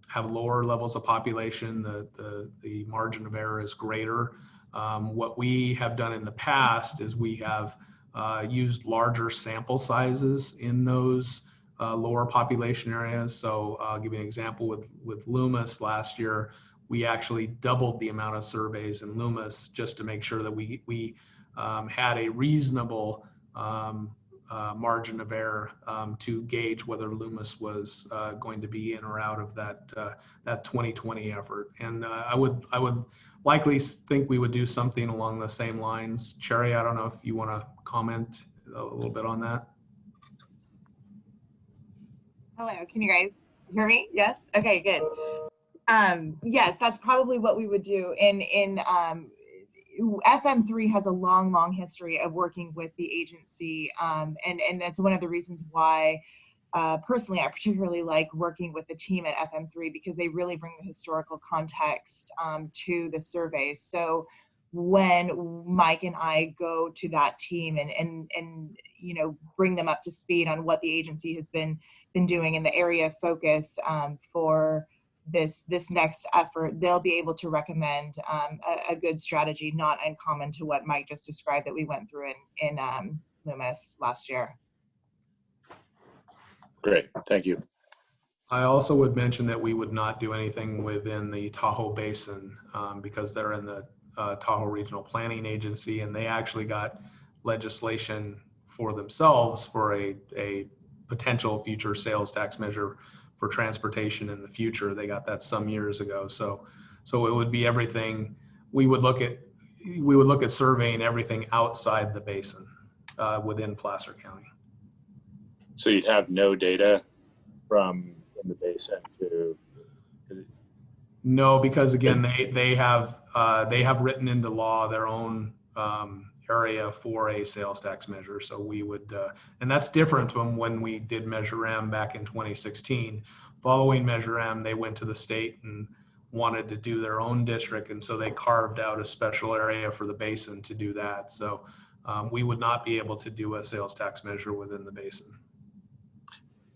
have lower levels of population, the margin of error is greater. What we have done in the past is we have used larger sample sizes in those lower population areas. So I'll give you an example with Loomis last year. We actually doubled the amount of surveys in Loomis just to make sure that we had a reasonable margin of error to gauge whether Loomis was going to be in or out of that 2020 effort. And I would likely think we would do something along the same lines. Cherry, I don't know if you want to comment a little bit on that. Hello, can you guys hear me? Yes? Okay, good. Yes, that's probably what we would do. FM3 has a long history of working with the agency, and that's one of the reasons why personally I particularly like working with the team at FM3, because they really bring the historical context to the survey. So when Mike and I go to that team and you know, bring them up to speed on what the agency has been doing in the area of focus for this next effort, they'll be able to recommend a good strategy, not uncommon to what Mike just described that we went through in Loomis last year. Great, thank you. I also would mention that we would not do anything within the Tahoe Basin because they're in the Tahoe Regional Planning Agency, and they actually got legislation for themselves for a potential future sales tax measure for transportation in the future. They got that some years ago. So it would be everything. We would look at surveying everything outside the basin within Placer County. So you'd have no data from in the basin to? No, because again, they have written into law their own area for a sales tax measure. So we would, and that's different from when we did Measure M back in 2016. Following Measure M, they went to the state and wanted to do their own district, and so they carved out a special area for the basin to do that. So we would not be able to do a sales tax measure within the basin.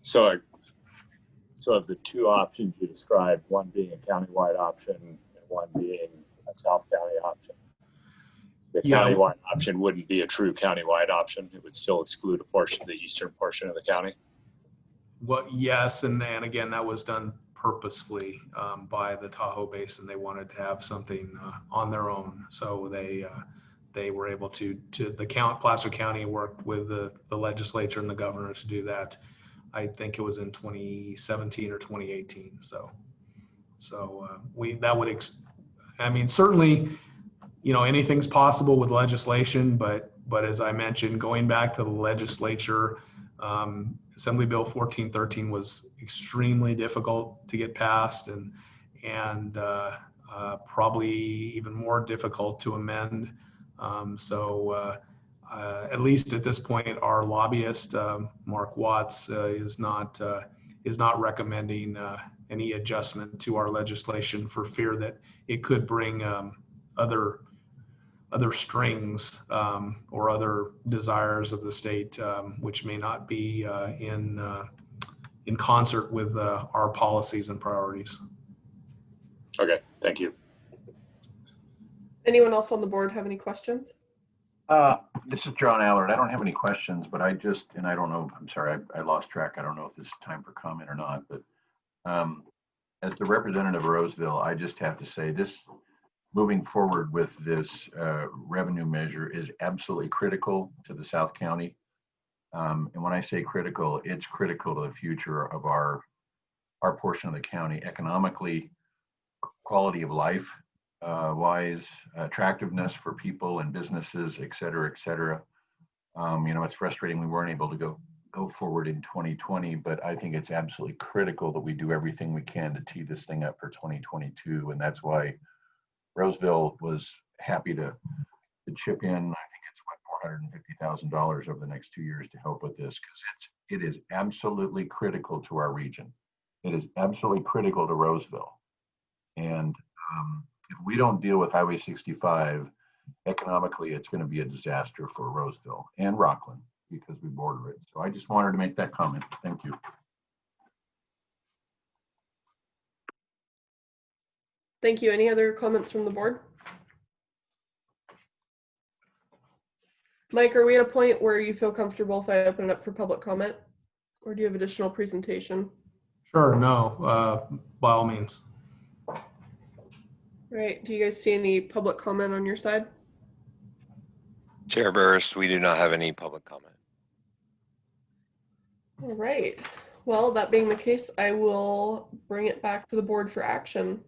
So of the two options you described, one being a countywide option and one being a South County option, the countywide option wouldn't be a true countywide option. It would still exclude a portion, the eastern portion of the county. Well, yes, and then again, that was done purposefully by the Tahoe Basin. They wanted to have something on their own, so they were able to Placer County worked with the legislature and the governor to do that. I think it was in 2017 or 2018. So I mean, certainly, you know, anything's possible with legislation, but as I mentioned, going back to the legislature, Assembly Bill 1413 was extremely difficult to get passed and probably even more difficult to amend. At least at this point, our lobbyist, Mark Watts, is not recommending any adjustment to our legislation for fear that it could bring other strings or other desires of the state, which may not be in concert with our policies and priorities. Okay, thank you. Anyone else on the board have any questions? This is John Allard. I don't have any questions, but I don't know, I'm sorry, I lost track. I don't know if this is time for comment or not, but as the representative of Roseville, I just have to say this, moving forward with this revenue measure is absolutely critical to the South County. And when I say critical, it's critical to the future of our portion of the county, economically, quality of life wise, attractiveness for people and businesses, et cetera, et cetera. It's frustrating we weren't able to go forward in 2020, but I think it's absolutely critical that we do everything we can to tee this thing up for 2022. And that's why Roseville was happy to chip in. I think it's $450,000 over the next 2 years to help with this, because it is absolutely critical to our region. It is absolutely critical to Roseville. And if we don't deal with Highway 65, economically, it's going to be a disaster for Roseville and Rockland because we border it. So I just wanted to make that comment. Thank you. Thank you. Any other comments from the board? Mike, are we at a point where you feel comfortable if I open it up for public comment? Or do you have additional presentation? Sure, no, by all means. All right, do you guys see any public comment on your side? Chair Burris, we do not have any public comment. All right, well, that being the case, I will bring it back to the board for action.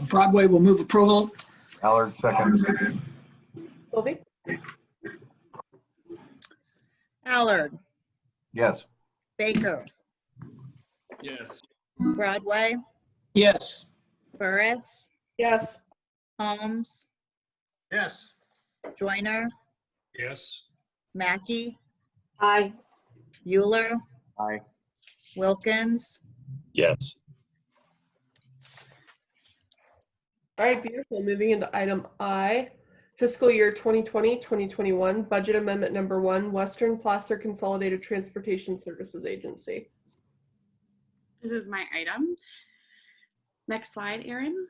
Broadway will move approval. Allard, second. Sylvie? Allard, Yes. Baker, Yes. Broadway, Yes. Burris, Yes. Holmes, Yes. Joyner, Yes. Mackey, Aye. Euler, Aye. Wilkins. Yes. All right, beautiful. Moving into item I, fiscal year 2020-2021, budget amendment number 1, Western Placer Consolidated Transportation Services Agency. This is my item. Next slide, Erin.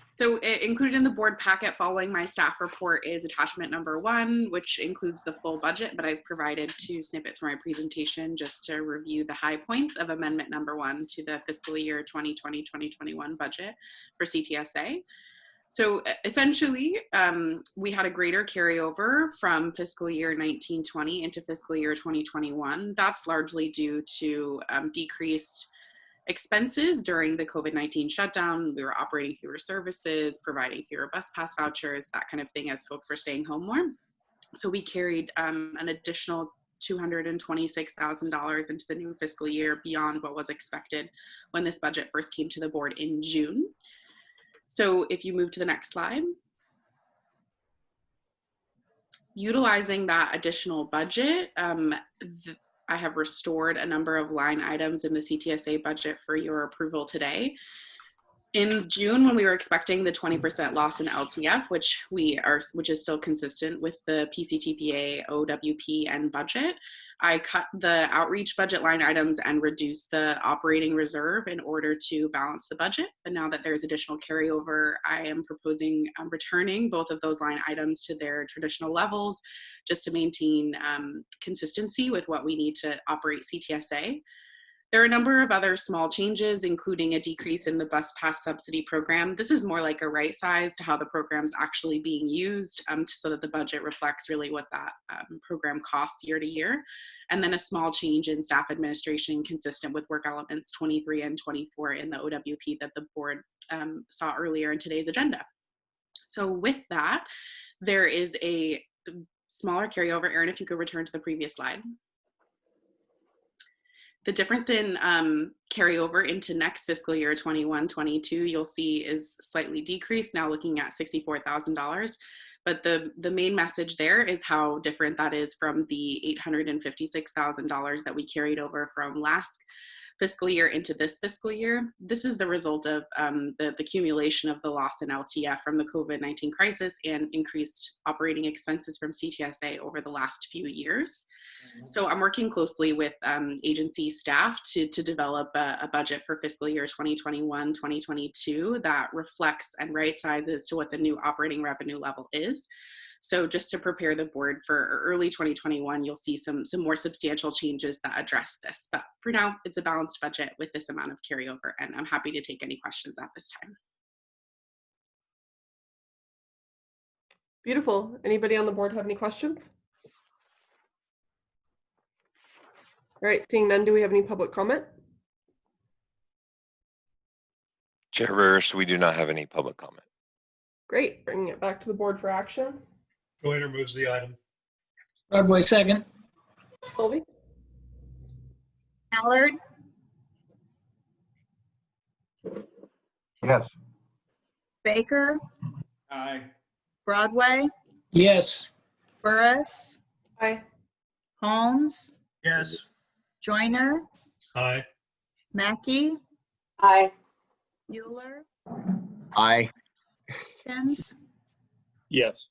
So included in the board packet following my staff report is attachment number 1, which includes the full budget, but I've provided 2 snippets for my presentation just to review the high points of amendment number 1 to the fiscal year 2020-2021 budget for CTSA. So essentially, we had a greater carryover from fiscal year 1920 into fiscal year 2021. That's largely due to decreased expenses during the COVID-19 shutdown. We were operating fewer services, providing fewer bus pass vouchers, that kind of thing, as folks were staying home more. So we carried an additional $226,000 into the new fiscal year beyond what was expected when this budget first came to the board in June. So if you move to the next slide. Utilizing that additional budget, I have restored a number of line items in the CTSA budget for your approval today. In June, when we were expecting the 20% loss in LTF, which is still consistent with the PCTPA, OWP, and budget, I cut the outreach budget line items and reduced the operating reserve in order to balance the budget. But now that there's additional carryover, I am proposing returning both of those line items to their traditional levels, just to maintain consistency with what we need to operate CTSA. There are a number of other small changes, including a decrease in the bus pass subsidy program. This is more like a right size to how the program's actually being used, so that the budget reflects really what that program costs year to year. And then a small change in staff administration consistent with work elements 23 and 24 in the OWP that the board saw earlier in today's agenda. So with that, there is a smaller carryover. Erin, if you could return to the previous slide. The difference in carryover into next fiscal year 21-22, you'll see is slightly decreased, now looking at $64,000. But the main message there is how different that is from the $856,000 that we carried over from last fiscal year into this fiscal year. This is the result of the accumulation of the loss in LTF from the COVID-19 crisis and increased operating expenses from CTSA over the last few years. So I'm working closely with agency staff to develop a budget for fiscal year 2021-2022 that reflects and right sizes to what the new operating revenue level is. So just to prepare the board for early 2021, you'll see some more substantial changes that address this. But for now, it's a balanced budget with this amount of carryover, and I'm happy to take any questions at this time. Beautiful. Anybody on the board have any questions? All right, seeing none, do we have any public comment? Chair Burris, we do not have any public comment. Great, bringing it back to the board for action. Joyner moves the item. Broadway second. Sylvie? Allard, Yes. Baker, Aye. Broadway, Yes. Burris, Aye. Holmes, Yes. Joyner, Aye. Mackey, Aye. Euler, Aye. Wilkins, Yes.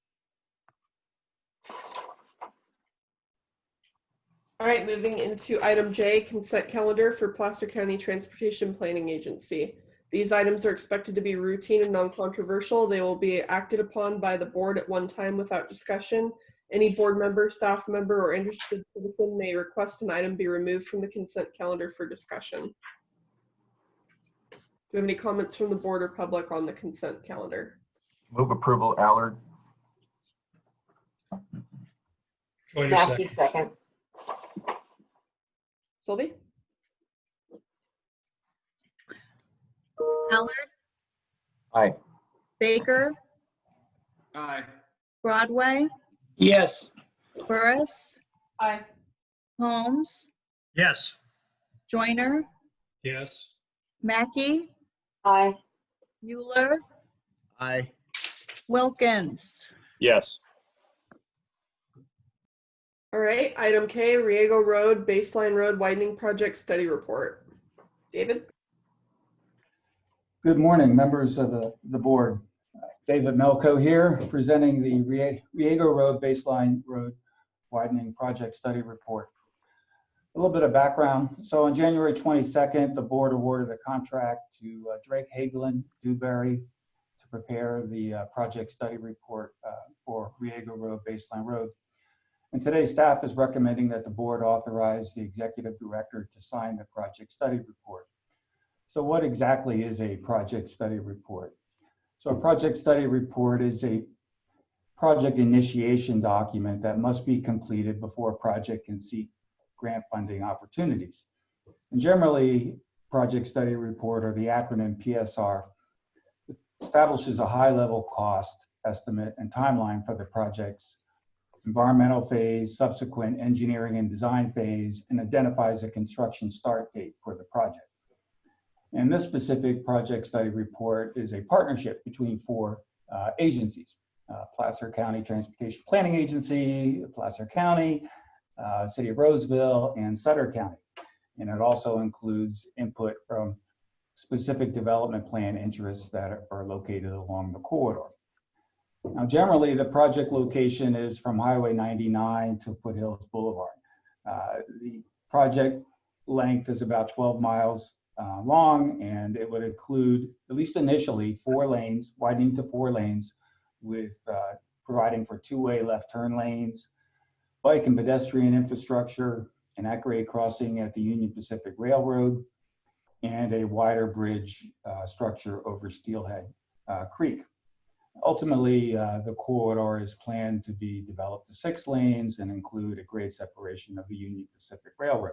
All right, moving into item J, consent calendar for Placer County Transportation Planning Agency. These items are expected to be routine and non-controversial. They will be acted upon by the board at one time without discussion. Any board member, staff member, or interested citizen may request an item be removed from the consent calendar for discussion. Do we have any comments from the board or public on the consent calendar? Move approval, Allard. Joyner Mackey second. second. Sylvie? Allard, Aye. Baker, Aye. Broadway, Yes. Burris, Aye. Holmes, Yes. Joyner, Yes. Mackey, Aye. Euler, Aye. Wilkins. Yes. All right, item K, Riego Road Baseline Road Widening Project Study Report. David? Good morning, members of the board. David Melko here, presenting the Riego Road Baseline Road Widening Project Study Report. A little bit of background. So on January 22nd, the board awarded the contract to Drake Hagelin Dewberry to prepare the project study report for Riego Road Baseline Road. And today, staff is recommending that the board authorize the executive director to sign the project study report. So what exactly is a project study report? So a project study report is a project initiation document that must be completed before a project can seek grant funding opportunities. And generally, project study report, or the acronym PSR, establishes a high-level cost estimate and timeline for the project's environmental phase, subsequent engineering and design phase, and identifies a construction start date for the project. And this specific project study report is a partnership between four agencies: Placer County Transportation Planning Agency, Placer County, City of Roseville, and Sutter County. And it also includes input from specific development plan interests that are located along the corridor. Now, generally, the project location is from Highway 99 to Foothills Boulevard. The project length is about 12 miles long, and it would include, at least initially, 4 lanes, widening to 4 lanes, with providing for 2-way left turn lanes, bike and pedestrian infrastructure, an at-grade crossing at the Union Pacific Railroad, and a wider bridge structure over Steelhead Creek. Ultimately, the corridor is planned to be developed to 6 lanes and include a grade separation of the Union Pacific Railroad.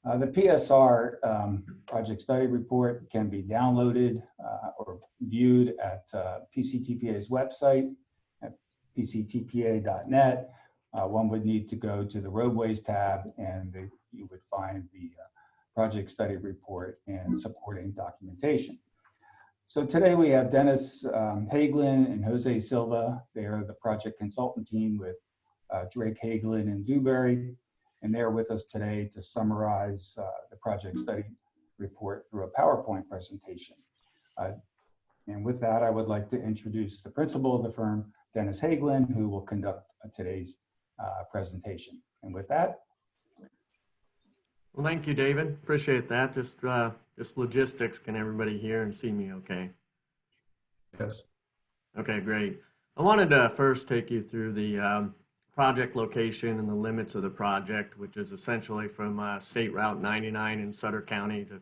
The PSR project study report can be downloaded or viewed at PCTPA's website at PCTPA.net. One would need to go to the roadways tab, and you would find the project study report and supporting documentation. So today we have Dennis Hagelin and Jose Silva. They are the project consultant team with Drake Hagelin and Dewberry, and they're with us today to summarize the project study report through a PowerPoint presentation. And with that, I would like to introduce the principal of the firm, Dennis Hagelin, who will conduct today's presentation. And with that. Well, thank you, David. Appreciate that. Just logistics. Can everybody hear and see me okay? Yes. Okay, great. I wanted to first take you through the project location and the limits of the project, which is essentially from State Route 99 in Sutter County to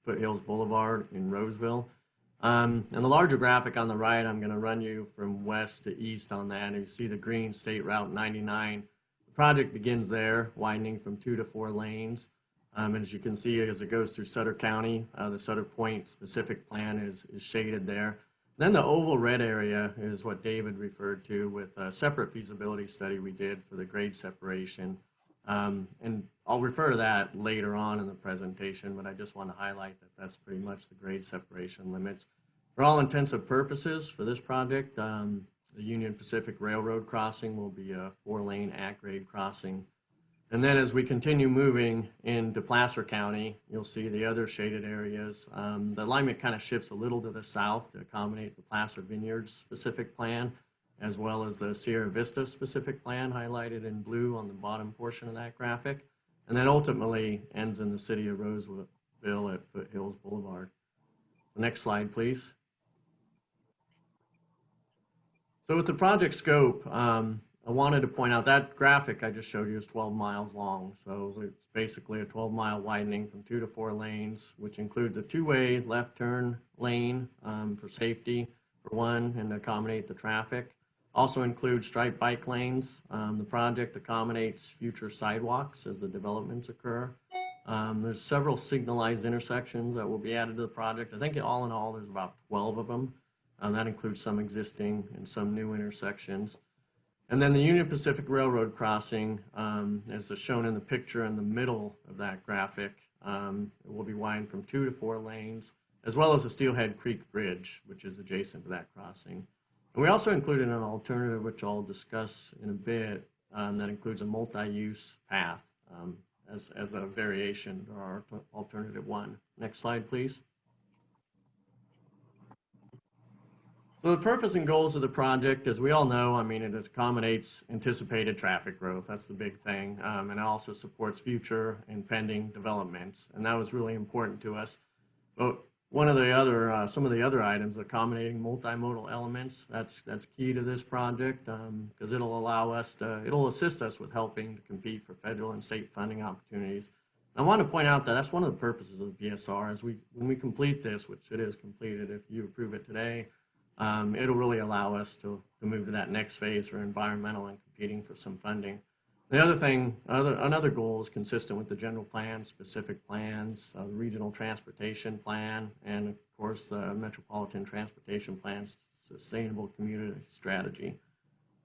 Foothills Boulevard in Roseville. And the larger graphic on the right, I'm going to run you from west to east on that. And you see the green State Route 99. The project begins there, widening from 2 to 4 lanes. And as you can see, as it goes through Sutter County, the Sutter Point specific plan is shaded there. Then the oval red area is what David referred to with a separate feasibility study we did for the grade separation. And I'll refer to that later on in the presentation, but I just want to highlight that that's pretty much the grade separation limits. For all intensive purposes for this project, the Union Pacific Railroad crossing will be a 4-lane at-grade crossing. And then as we continue moving into Placer County, you'll see the other shaded areas. The alignment kind of shifts a little to the south to accommodate the Placer Vineyards specific plan, as well as the Sierra Vista specific plan highlighted in blue on the bottom portion of that graphic. And then ultimately ends in the city of Roseville at Foothills Boulevard. The next slide, please. So with the project scope, I wanted to point out that graphic I just showed you is 12 miles long. So it's basically a 12-mile widening from 2 to 4 lanes, which includes a 2-way left turn lane for safety, for one, and to accommodate the traffic. Also includes striped bike lanes. The project accommodates future sidewalks as the developments occur. There's several signalized intersections that will be added to the project. I think all in all, there's about 12 of them. That includes some existing and some new intersections. And then the Union Pacific Railroad crossing, as is shown in the picture in the middle of that graphic, it will be widened from 2 to 4 lanes, as well as the Steelhead Creek Bridge, which is adjacent to that crossing. And we also included an alternative, which I'll discuss in a bit, that includes a multi-use path as a variation to our alternative one. Next slide, please. So the purpose and goals of the project, as we all know, I mean, it accommodates anticipated traffic growth. That's the big thing. And it also supports future and pending developments. And that was really important to us. But one of the other, some of the other items, accommodating multimodal elements, that's key to this project because it'll allow us to, it'll assist us with helping to compete for federal and state funding opportunities. I want to point out that that's one of the purposes of the PSR. As when we complete this, which it is completed if you approve it today, it'll really allow us to move to that next phase for environmental and competing for some funding. The other thing, another goal is consistent with the general plan, specific plans, the regional transportation plan, and of course the metropolitan transportation plan, sustainable community strategy.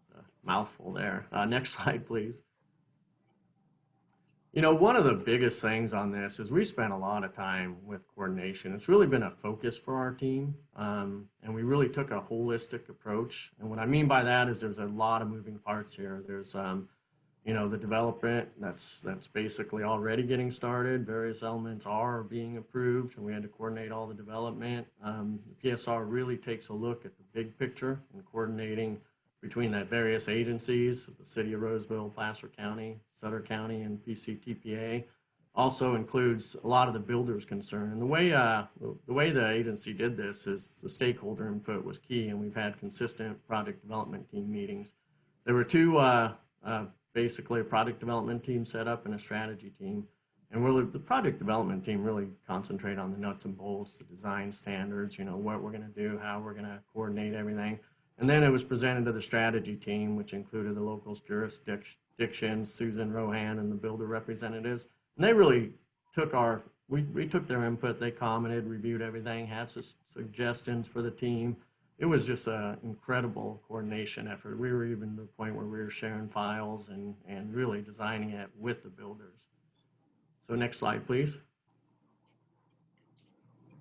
It's a mouthful there. Next slide, please. You know, one of the biggest things on this is we spent a lot of time with coordination. It's really been a focus for our team, and we really took a holistic approach. And what I mean by that is there's a lot of moving parts here. There's, you know, the development that's basically already getting started. Various elements are being approved, and we had to coordinate all the development. The PSR really takes a look at the big picture and coordinating between that various agencies, the City of Roseville, Placer County, Sutter County, and PCTPA. Also includes a lot of the builders' concern. And the way the agency did this is the stakeholder input was key, and we've had consistent project development team meetings. There were two, basically a project development team set up and a strategy team. And really, the project development team really concentrate on the nuts and bolts, the design standards, you know, what we're going to do, how we're going to coordinate everything. And then it was presented to the strategy team, which included the local jurisdictions, Susan Rohan and the builder representatives. And they really took we took their input, they commented, reviewed everything, had suggestions for the team. It was just an incredible coordination effort. We were even to the point where we were sharing files and really designing it with the builders. So next slide, please.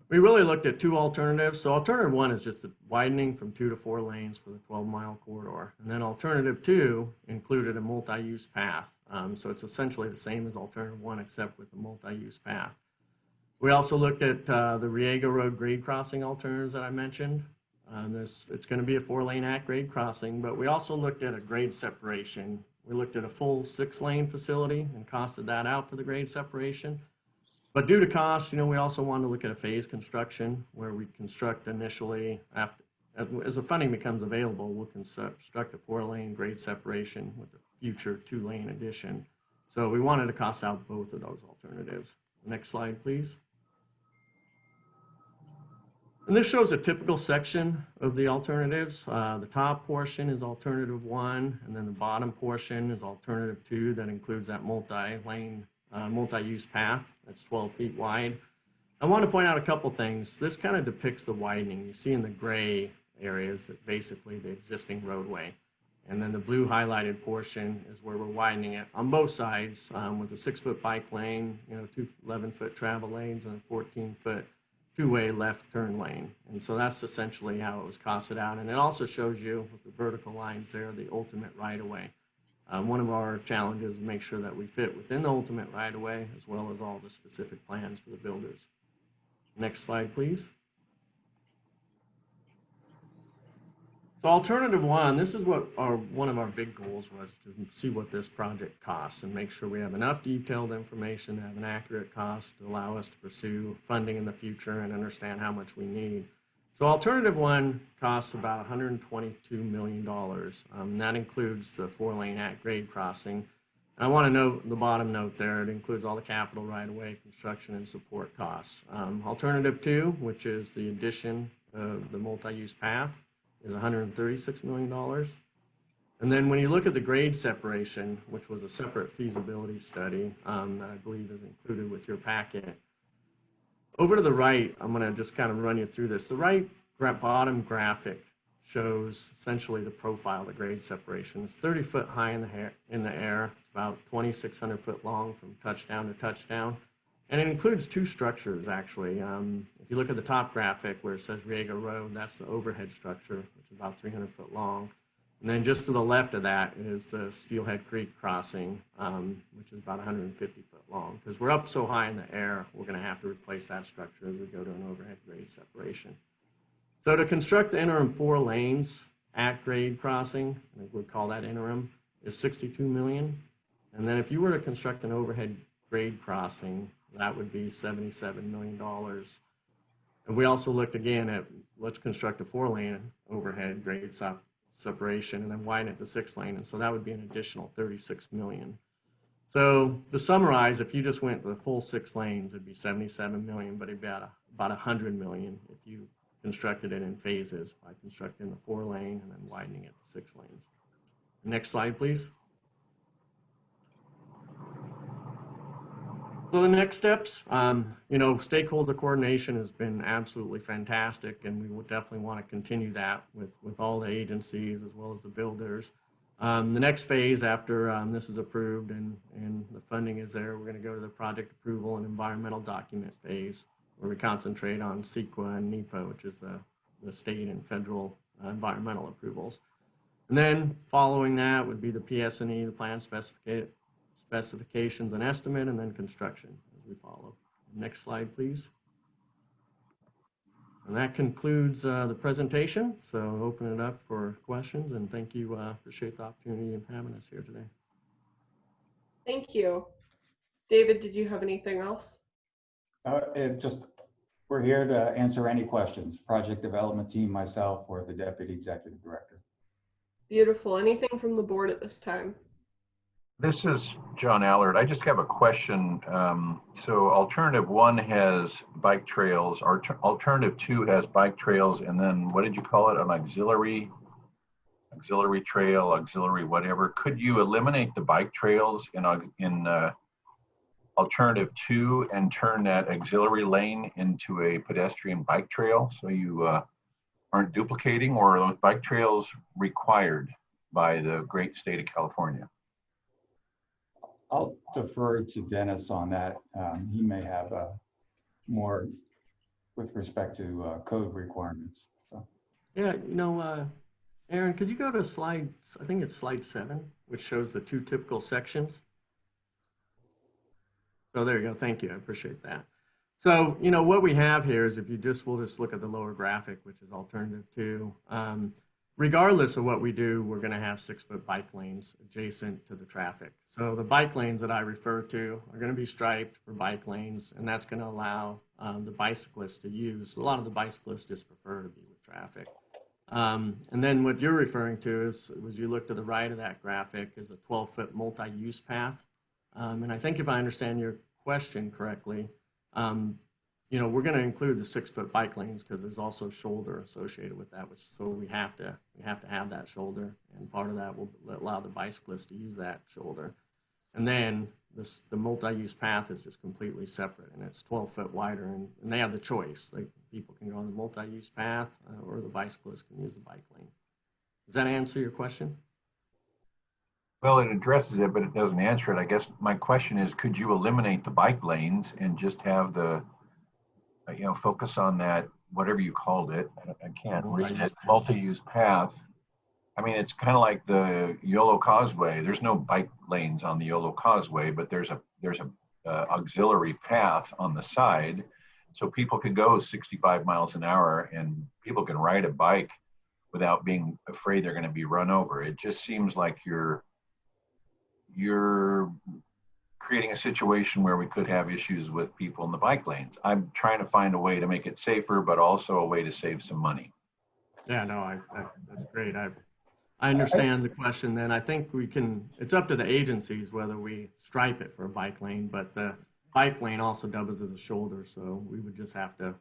We really looked at two alternatives. So alternative one is just the widening from 2 to 4 lanes for the 12-mile corridor. And then alternative 2 included a multi-use path. So it's essentially the same as alternative 1 except with the multi-use path. We also looked at the Riego Road grade crossing alternatives that I mentioned. It's going to be a 4-lane at-grade crossing, but we also looked at a grade separation. We looked at a full 6-lane facility and costed that out for the grade separation. But due to cost, you know, we also wanted to look at a phase construction where we construct initially as the funding becomes available, we'll construct a 4-lane grade separation with a future 2-lane addition. So we wanted to cost out both of those alternatives. Next slide, please. And this shows a typical section of the alternatives. The top portion is alternative 1, and then the bottom portion is alternative 2 that includes that multi-lane, multi-use path that's 12 feet wide. I want to point out a couple things. This kind of depicts the widening. You see in the gray areas that basically the existing roadway. And then the blue highlighted portion is where we're widening it on both sides with a 6-foot bike lane, two 11-foot travel lanes and a 14-foot two-way left turn lane. And so that's essentially how it was costed out. And it also shows you with the vertical lines there, the ultimate right-of-way. One of our challenges is to make sure that we fit within the ultimate right-of-way as well as all the specific plans for the builders. Next slide, please. So alternative 1, this is what one of our big goals was, to see what this project costs and make sure we have enough detailed information to have an accurate cost to allow us to pursue funding in the future and understand how much we need. So alternative 1 costs about $122 million. That includes the 4-lane at-grade crossing. I want to note the bottom note there, it includes all the capital right-of-way, construction, and support costs. Alternative 2, which is the addition of the multi-use path, is $136 million. And then when you look at the grade separation, which was a separate feasibility study that I believe is included with your packet, over to the right, I'm going to just kind of run you through this. The right bottom graphic shows essentially the profile of the grade separation. It's 30 foot high in the air. It's about 2,600 foot long from touchdown to touchdown. And it includes 2 structures, actually. If you look at the top graphic where it says Riego Road, that's the overhead structure, which is about 300 foot long. And then just to the left of that is the Steelhead Creek crossing, which is about 150 foot long. Because we're up so high in the air, we're going to have to replace that structure as we go to an overhead grade separation. So to construct the interim 4 lanes at grade crossing, I think we'd call that interim, is $62 million. And then if you were to construct an overhead grade crossing, that would be $77 million. And we also looked again at, let's construct a 4-lane overhead grade separation and then widen it to 6-lane. And so that would be an additional $36 million. So to summarize, if you just went to the full 6 lanes, it'd be $77 million, but it'd be about $100 million if you constructed it in phases by constructing the 4-lane and then widening it to 6 lanes. Next slide, please. So the next steps, stakeholder coordination has been absolutely fantastic, and we would definitely want to continue that with all the agencies as well as the builders. The next phase after this is approved and the funding is there, we're going to go to the project approval and environmental document phase, where we concentrate on CEQA and NEPA, which is the state and federal environmental approvals. And then following that would be the PS&E, the plan specifications and estimate, and then construction as we follow. Next slide, please. And that concludes the presentation. So I'll open it up for questions, and thank you. Appreciate the opportunity of having us here today. Thank you. David, did you have anything else? We're here to answer any questions. Project development team, myself, or the deputy executive director. Beautiful. Anything from the board at this time? This is John Allard. I just have a question. So alternative 1 has bike trails, alternative 2 has bike trails, and then what did you call it? An auxiliary trail, auxiliary whatever. Could you eliminate the bike trails in alternative 2 and turn that auxiliary lane into a pedestrian bike trail so you aren't duplicating, or are those bike trails required by the great state of California? I'll defer to Dennis on that. He may have more with respect to code requirements. So. Yeah, Aaron, could you go to slide, I think it's slide 7, which shows the 2 typical sections. So there you go. Thank you. I appreciate that. So, what we have here is we'll just look at the lower graphic, which is alternative 2. Regardless of what we do, we're going to have 6-foot bike lanes adjacent to the traffic. So the bike lanes that I refer to are going to be striped for bike lanes, and that's going to allow the bicyclists to use. A lot of the bicyclists just prefer to be with traffic. And then what you're referring to is, was you look to the right of that graphic, is a 12-foot multi-use path. And I think if I understand your question correctly, we're going to include the 6-foot bike lanes because there's also shoulder associated with that, so we have to have that shoulder, and part of that will allow the bicyclists to use that shoulder. And then the multi-use path is just completely separate, and it's 12 foot wider, and they have the choice. Like, people can go on the multi-use path, or the bicyclists can use the bike lane. Does that answer your question? Well, it addresses it, but it doesn't answer it. I guess my question is, could you eliminate the bike lanes and just have the, focus on that, whatever you called it, I can't read it, multi-use path. I mean, it's kind of like the Yolo Causeway. There's no bike lanes on the Yolo Causeway, but there's a auxiliary path on the side, so people could go 65 miles an hour, and people can ride a bike without being afraid they're going to be run over. It just seems like you're creating a situation where we could have issues with people in the bike lanes. I'm trying to find a way to make it safer, but also a way to save some money. Yeah, no, that's great. I understand the question. Then I think it's up to the agencies whether we stripe it for a bike lane, but the bike lane also doubles as a shoulder. So we would just have to,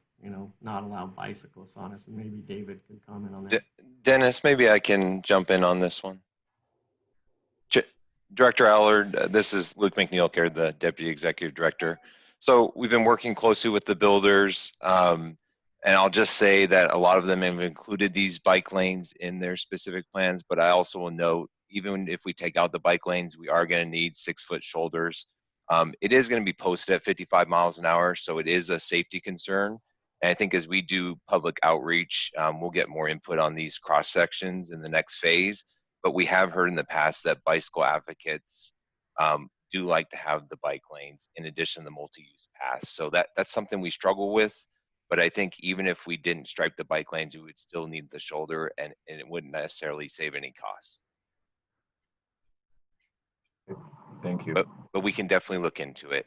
not allow bicyclists on us. And maybe David could comment on that. Dennis, maybe I can jump in on this one. Director Allard, this is Luke McNeil here, the Deputy Executive Director. So we've been working closely with the builders, and I'll just say that a lot of them have included these bike lanes in their specific plans, but I also will note, even if we take out the bike lanes, we are going to need 6-foot shoulders. It is going to be posted at 55 miles an hour, so it is a safety concern. And I think as we do public outreach, we'll get more input on these cross sections in the next phase. But we have heard in the past that bicycle advocates do like to have the bike lanes in addition to the multi-use paths. So that's something we struggle with. But I think even if we didn't stripe the bike lanes, we would still need the shoulder, and it wouldn't necessarily save any costs. Thank you. But we can definitely look into it.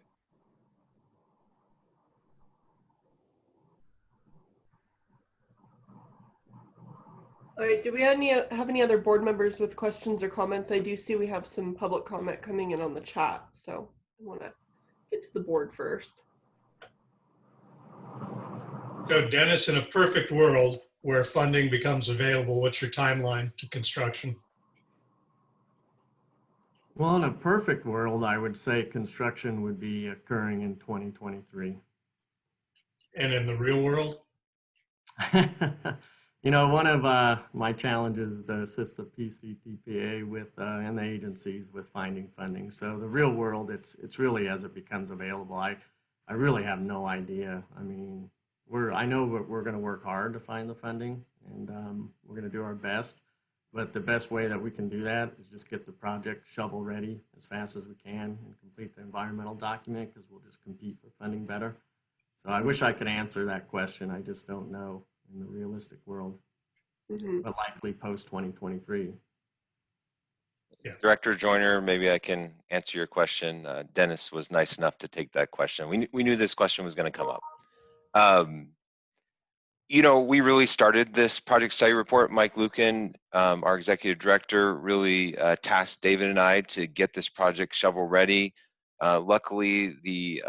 All right, do we have any other board members with questions or comments? I do see we have some public comment coming in on the chat, so I want to get to the board first. So Dennis, in a perfect world where funding becomes available, what's your timeline to construction? Well, in a perfect world, I would say construction would be occurring in 2023. And in the real world? One of my challenges is to assist the PCTPA with and the agencies with finding funding. So the real world, it's really as it becomes available. I really have no idea. I mean, I know we're going to work hard to find the funding, and we're going to do our best. But the best way that we can do that is just get the project shovel ready as fast as we can and complete the environmental document, because we'll just compete for funding better. So I wish I could answer that question. I just don't know in the realistic world, but likely post 2023. Yeah. Director Joyner, maybe I can answer your question. Dennis was nice enough to take that question. We knew this question was going to come up. We really started this project study report. Mike Lucan, our executive director, really tasked David and I to get this project shovel ready. Luckily, the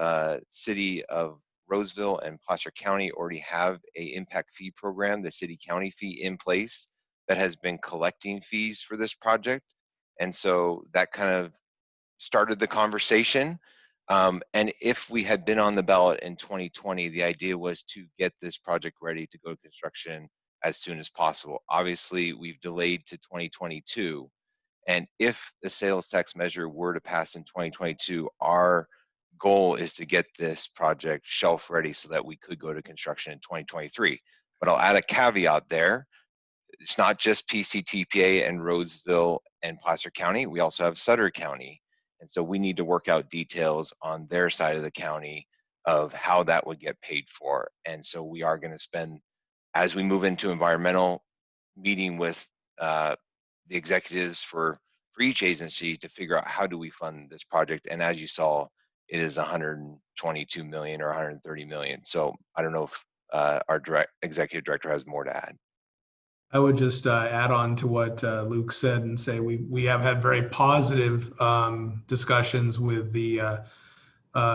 city of Roseville and Placer County already have a impact fee program, the city county fee, in place that has been collecting fees for this project. And so that kind of started the conversation. And if we had been on the ballot in 2020, the idea was to get this project ready to go to construction as soon as possible. Obviously, we've delayed to 2022. And if the sales tax measure were to pass in 2022, our goal is to get this project shelf ready so that we could go to construction in 2023. But I'll add a caveat there. It's not just PCTPA and Roseville and Placer County. We also have Sutter County. And so we need to work out details on their side of the county of how that would get paid for. And so we are going to spend, as we move into environmental, meeting with the executives for each agency to figure out how do we fund this project. And as you saw, it is 122 million or 130 million. So I don't know if our executive director has more to add. I would just add on to what Luke said and say we have had very positive discussions with the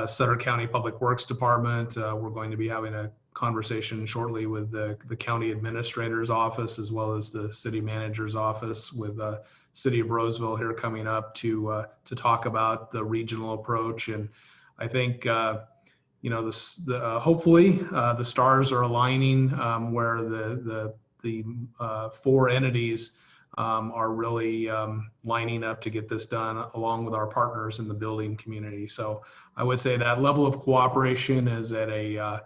Sutter County Public Works Department. We're going to be having a conversation shortly with the county administrator's office, as well as the city manager's office, with City of Roseville here coming up to talk about the regional approach. And I think hopefully the stars are aligning where the four entities are really lining up to get this done, along with our partners in the building community. So I would say that level of cooperation is at a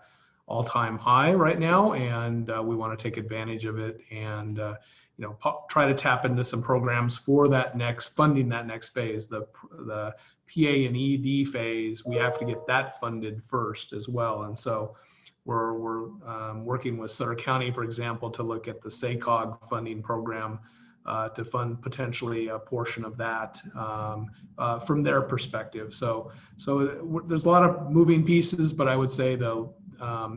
all-time high right now, and we want to take advantage of it and try to tap into some programs for that next funding, that next phase, the PA and ED phase. We have to get that funded first as well, and so we're working with Sutter County, for example, to look at the SACOG funding program to fund potentially a portion of that from their perspective. So there's a lot of moving pieces, but I would say though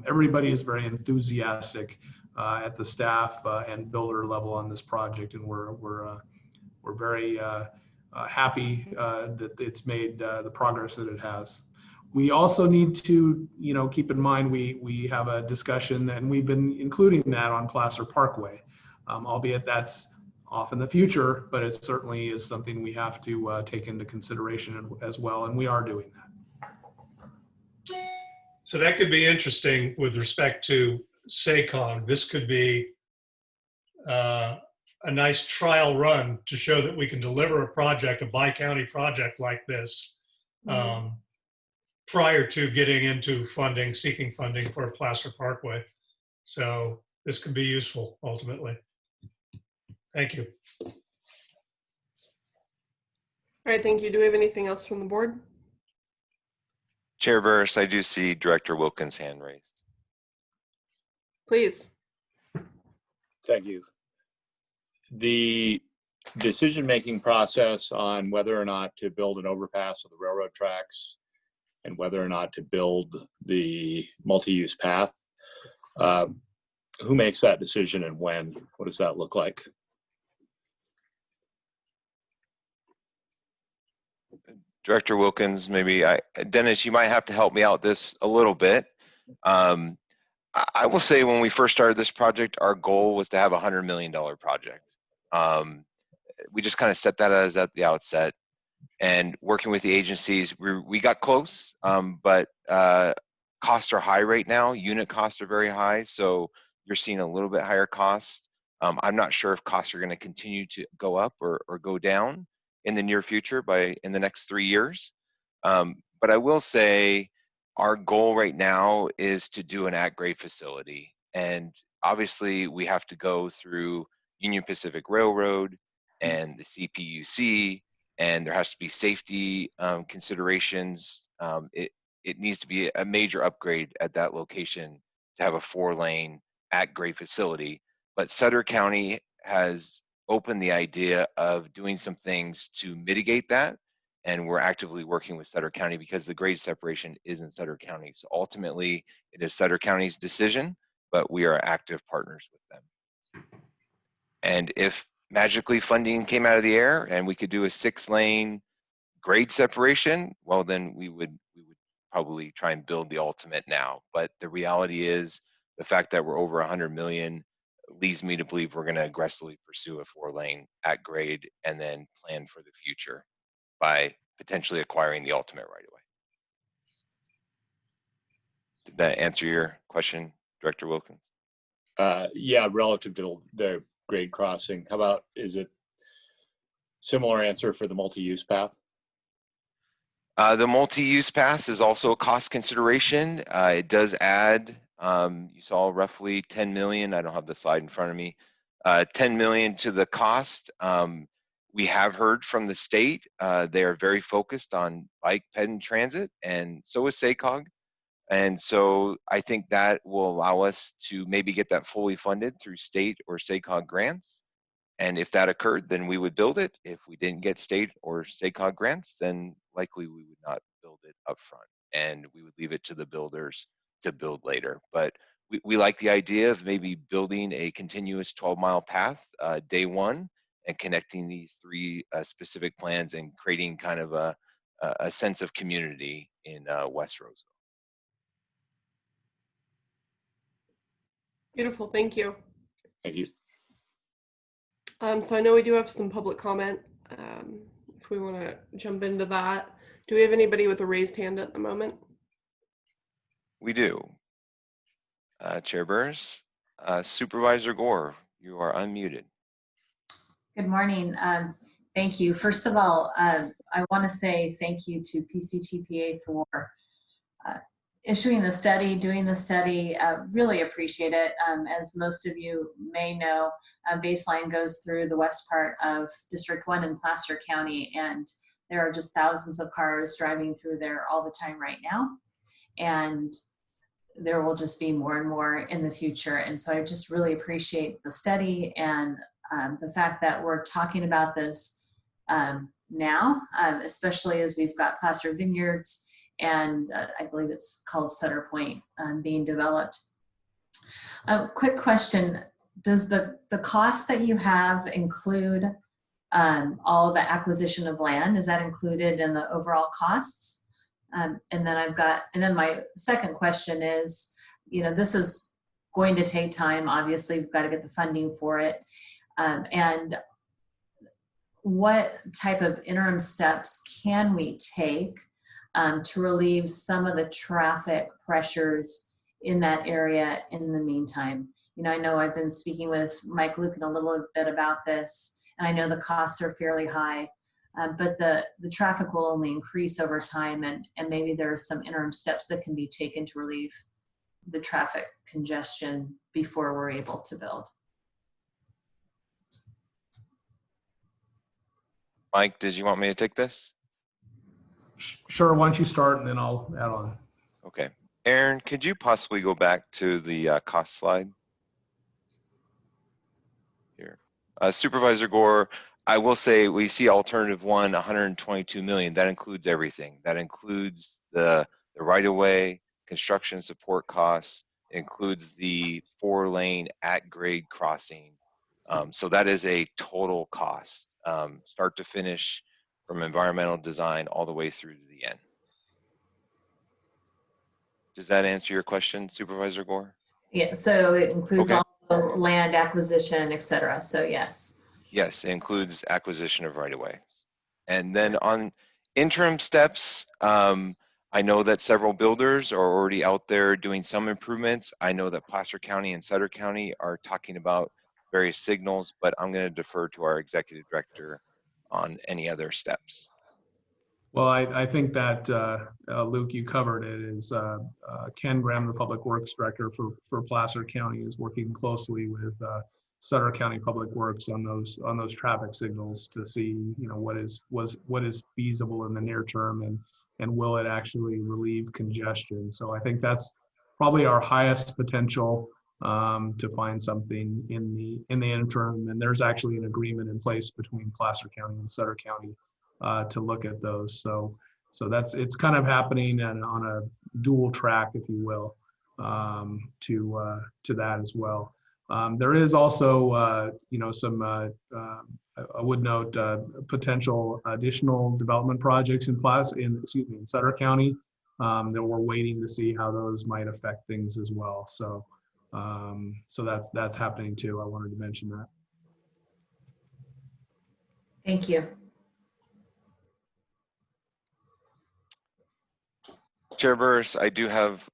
everybody is very enthusiastic at the staff and builder level on this project, and we're very happy that it's made the progress that it has. We also need to, keep in mind we have a discussion, and we've been including that on Placer Parkway, albeit that's off in the future, but it certainly is something we have to take into consideration as well, and we are doing that. So that could be interesting with respect to SACOG. This could be a nice trial run to show that we can deliver a project, a bi-county project like this, prior to getting into funding, seeking funding for Placer Parkway. So this could be useful ultimately. Thank you. All right, thank you. Do we have anything else from the board? Chair Burris, I do see Director Wilkins' hand raised. Please. Thank you. The decision-making process on whether or not to build an overpass of the railroad tracks and whether or not to build the multi-use path, who makes that decision and when? What does that look like? Director Wilkins, maybe Dennis, you might have to help me out this a little bit. I will say when we first started this project, our goal was to have a $100 million project. We just kind of set that as at the outset, and working with the agencies, we got close, but costs are high right now. Unit costs are very high, so you're seeing a little bit higher costs. I'm not sure if costs are going to continue to go up or go down in the near future in the next 3 years. But I will say our goal right now is to do an at-grade facility. And obviously we have to go through Union Pacific Railroad and the CPUC, and there has to be safety considerations. It needs to be a major upgrade at that location to have a 4-lane at-grade facility. But Sutter County has opened the idea of doing some things to mitigate that, and we're actively working with Sutter County because the grade separation is in Sutter County. So ultimately, it is Sutter County's decision, but we are active partners with them. And if magically funding came out of the air and we could do a 6-lane grade separation, well, then we would probably try and build the ultimate now. But the reality is the fact that we're over 100 million leads me to believe we're going to aggressively pursue a 4-lane at grade and then plan for the future by potentially acquiring the ultimate right away. Did that answer your question, Director Wilkins? Yeah, relative to the grade crossing. How about, is it similar answer for the multi-use path? The multi-use pass is also a cost consideration. It does add, you saw roughly 10 million. I don't have the slide in front of me. 10 million to the cost. We have heard from the state. They are very focused on bike, ped, and transit, and so is SACOG. And so I think that will allow us to maybe get that fully funded through state or SACOG grants. And if that occurred, then we would build it. If we didn't get state or SACOG grants, then likely we would not build it up front, and we would leave it to the builders to build later. But we like the idea of maybe building a continuous 12-mile path day one and connecting these three specific plans and creating kind of a sense of community in West Roseville. Beautiful, thank you. Thank you. So I know we do have some public comment. If we want to jump into that, do we have anybody with a raised hand at the moment? We do. Chair Burris, Supervisor Gore, you are unmuted. Good morning. Thank you. First of all, I want to say thank you to PCTPA for issuing the study, doing the study. Really appreciate it. As most of you may know, Baseline goes through the west part of District 1 in Placer County, and there are just thousands of cars driving through there all the time right now. And there will just be more and more in the future. And so I just really appreciate the study and the fact that we're talking about this now, especially as we've got Placer Vineyards and I believe it's called Sutter Point being developed. Quick question, does the cost that you have include all the acquisition of land? Is that included in the overall costs? And then my second question is, this is going to take time. Obviously, we've got to get the funding for it. And what type of interim steps can we take to relieve some of the traffic pressures in that area in the meantime? I know I've been speaking with Mike Lucan a little bit about this, and I know the costs are fairly high. But the traffic will only increase over time, and maybe there are some interim steps that can be taken to relieve the traffic congestion before we're able to build. Mike, did you want me to take this? Sure, why don't you start and then I'll add on. Okay. Aaron, could you possibly go back to the cost slide? Here. Supervisor Gore, I will say we see alternative one, 122 million. That includes everything. That includes the right-of-way, construction support costs, includes the 4-lane at-grade crossing. So that is a total cost, start to finish, from environmental design all the way through to the end. Does that answer your question, Supervisor Gore? Yeah, so it includes Okay. all the land acquisition, et cetera. So yes. Yes, it includes acquisition of right-of-way. And then on interim steps, I know that several builders are already out there doing some improvements. I know that Placer County and Sutter County are talking about various signals, but I'm going to defer to our executive director on any other steps. Well, I think that, Luke, you covered it, is Ken Graham, the Public Works Director for Placer County, is working closely with Sutter County Public Works on those traffic signals to see, what is feasible in the near term and will it actually relieve congestion. So I think that's probably our highest potential to find something in the interim. And there's actually an agreement in place between Placer County and Sutter County to look at those. So it's kind of happening on a dual track, if you will, to that as well. There is also, some, I would note, potential additional development projects in Sutter County that we're waiting to see how those might affect things as well. So that's happening too. I wanted to mention that. Thank you. Chair Burris, I do have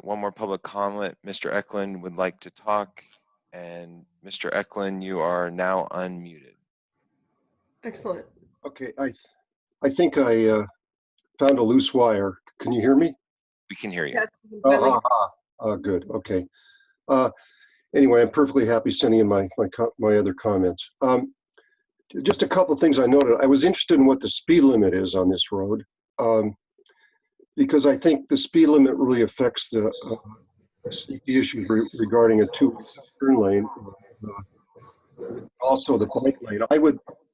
one more public comment. Mr. Eklund would like to talk. And Mr. Eklund, you are now unmuted. Excellent. Okay, I think I found a loose wire. Can you hear me? We can hear you. Good. Okay. Anyway, I'm perfectly happy sending in my other comments. Just a couple of things I noted. I was interested in what the speed limit is on this road, because I think the speed limit really affects the safety issues regarding a two-way turn lane, also the bike lane.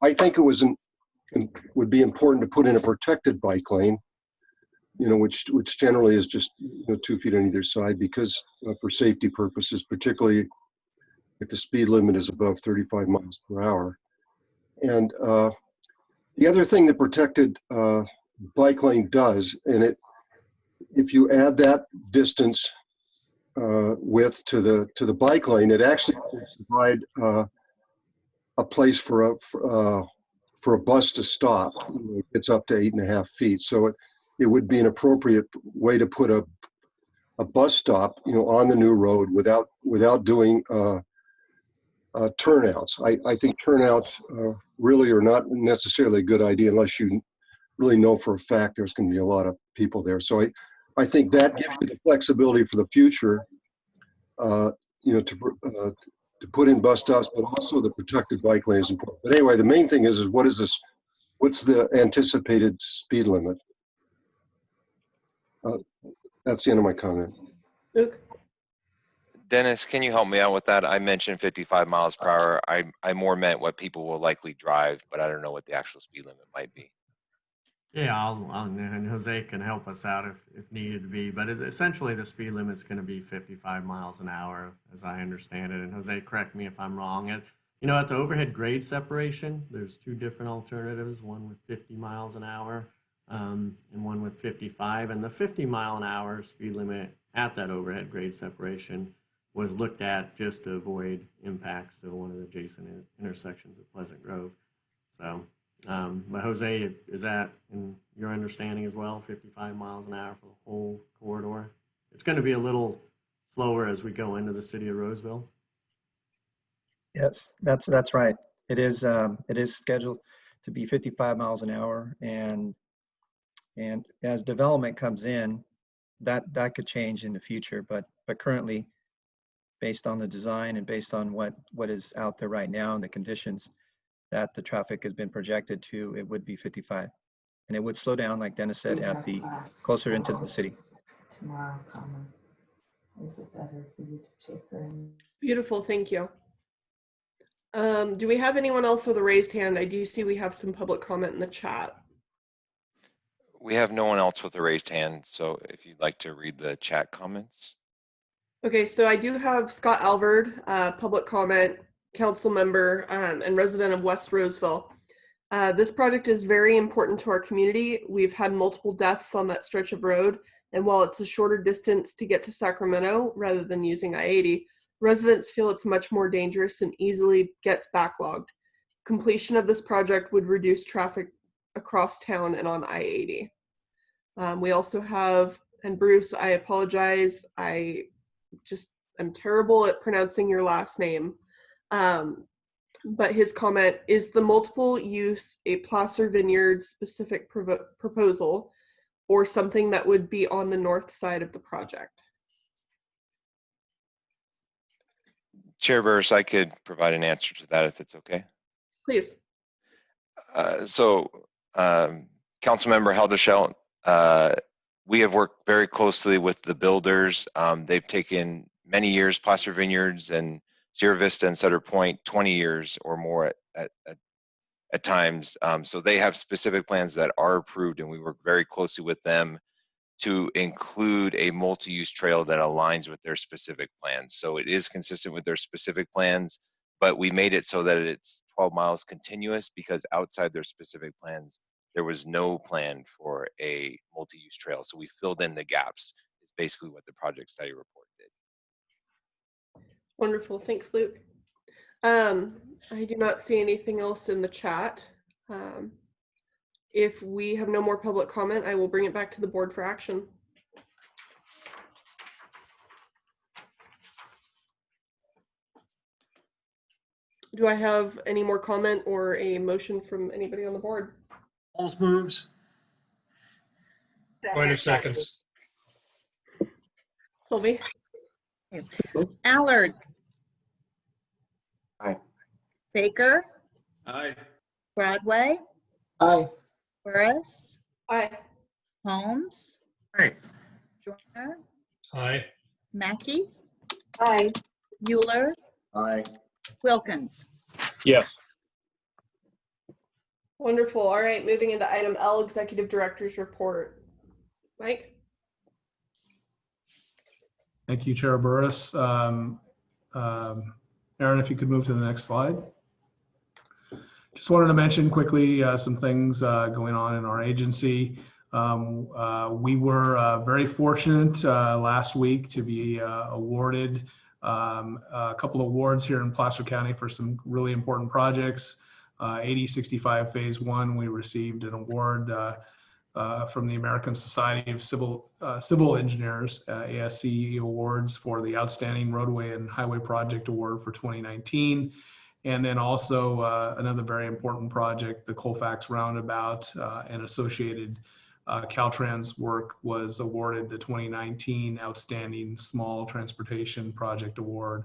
I think it would be important to put in a protected bike lane which generally is just 2 feet on either side because for safety purposes, particularly if the speed limit is above 35 miles per hour. And the other thing the protected bike lane does, and if you add that distance width to the bike lane, it actually will provide a place for a bus to stop. It's up to 8.5 feet, so it would be an appropriate way to put a bus stop, on the new road without doing turnouts. I think turnouts really are not necessarily a good idea unless you really know for a fact there's going to be a lot of people there. So I think that gives you the flexibility for the future, to put in bus stops, but also the protected bike lane is important. But anyway, the main thing is what's the anticipated speed limit? That's the end of my comment. Luke? Dennis, can you help me out with that? I mentioned 55 miles per hour. I more meant what people will likely drive, but I don't know what the actual speed limit might be. Yeah, and Jose can help us out if needed to be, but essentially the speed limit's going to be 55 miles an hour, as I understand it. And Jose, correct me if I'm wrong. At the overhead grade separation, there's 2 different alternatives, one with 50 miles an hour and one with 55. And the 50 mile an hour speed limit at that overhead grade separation was looked at just to avoid impacts to one of the adjacent intersections of Pleasant Grove. So. But Jose, is that in your understanding as well, 55 miles an hour for the whole corridor? It's going to be a little slower as we go into the city of Roseville. Yes, that's right. It is scheduled to be 55 miles an hour, and as development comes in, that could change in the future. But currently, based on the design and based on what is out there right now and the conditions that the traffic has been projected to, it would be 55. And it would slow down, like Dennis said, at the closer into the city. Tomorrow, is it better for you to take her in? Beautiful, thank you. Do we have anyone else with a raised hand? I do see we have some public comment in the chat. We have no one else with a raised hand, so if you'd like to read the chat comments. Okay, so I do have Scott Alvord, public comment, council member and resident of West Roseville. This project is very important to our community. We've had multiple deaths on that stretch of road, and while it's a shorter distance to get to Sacramento rather than using I-80, residents feel it's much more dangerous and easily gets backlogged. Completion of this project would reduce traffic across town and on I-80. We also have, and Bruce, I apologize, I'm terrible at pronouncing your last name. But his comment is the multiple use a Placer Vineyard specific proposal or something that would be on the north side of the project. Chair Burris, I could provide an answer to that if it's okay. Please. Councilmember Helderschelt, we have worked very closely with the builders. They've taken many years, Placer Vineyards and Sierra Vista and Sutter Point, 20 years or more at times. So they have specific plans that are approved, and we work very closely with them to include a multi-use trail that aligns with their specific plans. So it is consistent with their specific plans, but we made it so that it's 12 miles continuous because outside their specific plans, there was no plan for a multi-use trail. So we filled in the gaps is basically what the project study report did. Wonderful, thanks, Luke. I do not see anything else in the chat. If we have no more public comment, I will bring it back to the board for action. Do I have any more comment or a motion from anybody on the board? Alls moves. Wait a second. Sylvie? Allard. Aye. Baker. Aye. Broadway. Aye. Burris. Aye. Holmes. Aye. Joyner. Aye. Mackey. Aye. Euler. Aye. Wilkins. Yes. Wonderful. All right, moving into item L, Executive Director's Report. Mike? Thank you, Chair Burris. Aaron, if you could move to the next slide. Just wanted to mention quickly some things going on in our agency. We were very fortunate last week to be awarded a couple of awards here in Placer County for some really important projects. 8065 Phase 1, we received an award from the American Society of Civil Engineers, ASCE Awards, for the Outstanding Roadway and Highway Project Award for 2019. And then also another very important project, the Colfax Roundabout and associated Caltrans work was awarded the 2019 Outstanding Small Transportation Project Award.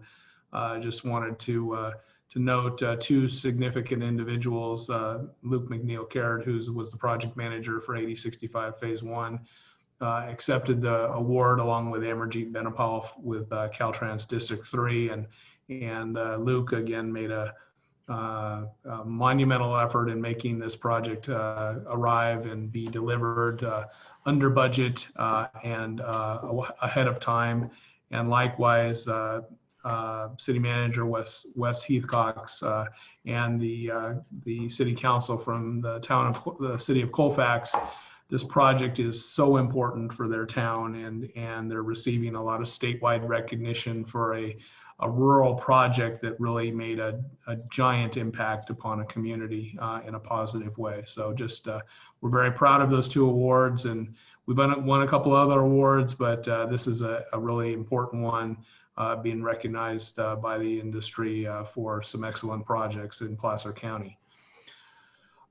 Just wanted to note two significant individuals, Luke McNeil-Caird, who was the project manager for 8065 Phase 1, accepted the award along with Amarjeet Benapal with Caltrans District 3. And Luke, again, made a monumental effort in making this project arrive and be delivered under budget and ahead of time. And likewise, City Manager Wes Heathcox and the City Council from the City of Colfax. This project is so important for their town, and they're receiving a lot of statewide recognition for a rural project that really made a giant impact upon a community in a positive way. So just we're very proud of those two awards, and we've won a couple other awards, but this is a really important one, being recognized by the industry for some excellent projects in Placer County.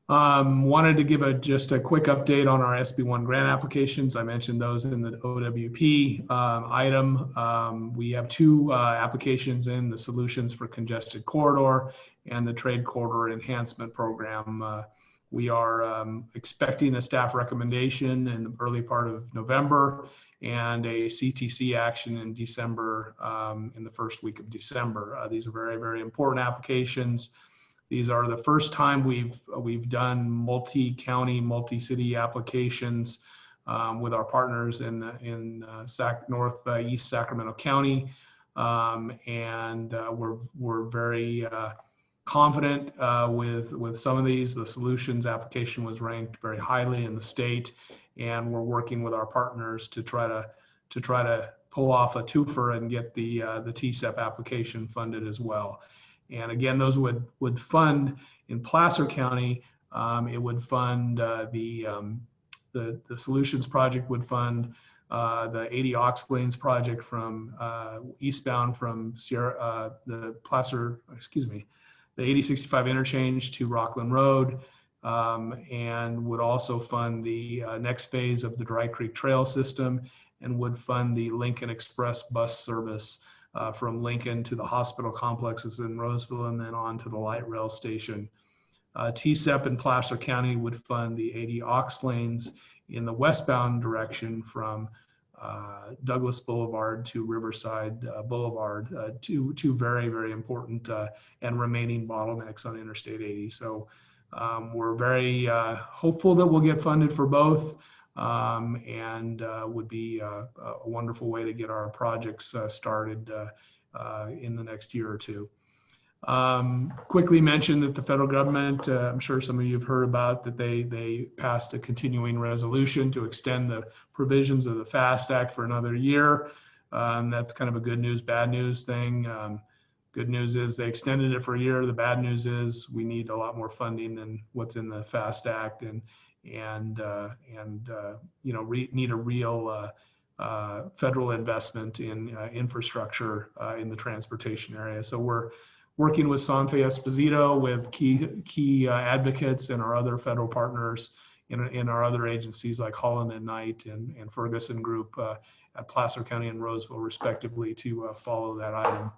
Wanted to give just a quick update on our SB1 grant applications. I mentioned those in the OWP item. We have two applications in, the Solutions for Congested Corridor and the Trade Corridor Enhancement Program. We are expecting a staff recommendation in the early part of November and a CTC action in December, in the first week of December. These are very, very important applications. These are the first time we've done multi-county, multi-city applications with our partners in Northeast Sacramento County, and we're very confident with some of these. The Solutions application was ranked very highly in the state, and we're working with our partners to try to pull off a twofer and get the TCEP application funded as well. And again, those would fund in Placer County. It would fund the Solutions project would fund the 80 aux lanes project from eastbound from the 8065 interchange to Rockland Road, and would also fund the next phase of the Dry Creek Trail system, and would fund the Lincoln Express bus service from Lincoln to the hospital complexes in Roseville and then on to the light rail station. TCEP in Placer County would fund the 80 aux lanes in the westbound direction from Douglas Boulevard to Riverside Boulevard, two very, very important and remaining bottlenecks on Interstate 80. So we're very hopeful that we'll get funded for both, and would be a wonderful way to get our projects started in the next year or two. Quickly mention that the federal government, I'm sure some of you have heard about, that they passed a continuing resolution to extend the provisions of the FAST Act for another year. That's kind of a good news, bad news thing. Good news is they extended it for a year. The bad news is we need a lot more funding than what's in the FAST Act, and need a real federal investment in infrastructure in the transportation area. So we're working with Sante Esposito, with key advocates and our other federal partners in our other agencies like Holland and Knight and Ferguson Group at Placer County and Roseville, respectively, to follow that item.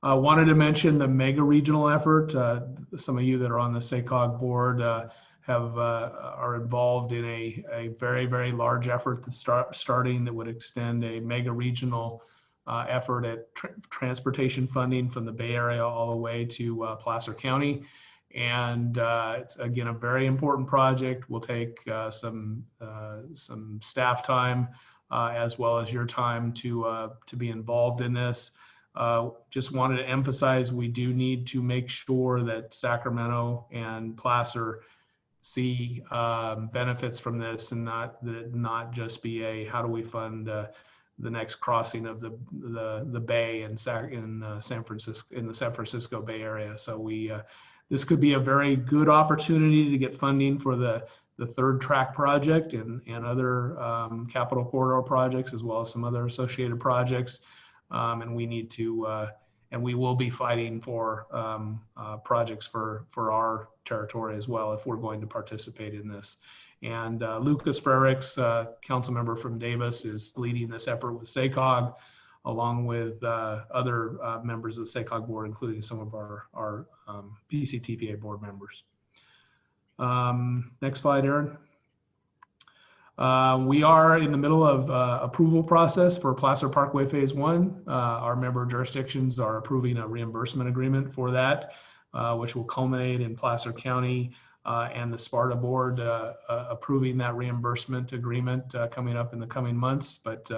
Wanted to mention the mega regional effort. Some of you that are on the SACOG board are involved in a very, very large effort that's starting that would extend a mega regional effort at transportation funding from the Bay Area all the way to Placer County. And it's again a very important project. Will take some staff time as well as your time to be involved in this. Just wanted to emphasize we do need to make sure that Sacramento and Placer see benefits from this, and not just be a how do we fund the next crossing of the bay in San Francisco Bay Area. So this could be a very good opportunity to get funding for the third track project and other capital corridor projects, as well as some other associated projects. And we need to, and we will be fighting for projects for our territory as well if we're going to participate in this. And Lucas Frericks, council member from Davis, is leading this effort with SACOG, along with other members of the SACOG board, including some of our PCTPA board members. Next slide, Aaron. We are in the middle of approval process for Placer Parkway Phase 1. Our member jurisdictions are approving a reimbursement agreement for that, which will culminate in Placer County and the Sparta board approving that reimbursement agreement coming up in the coming months. But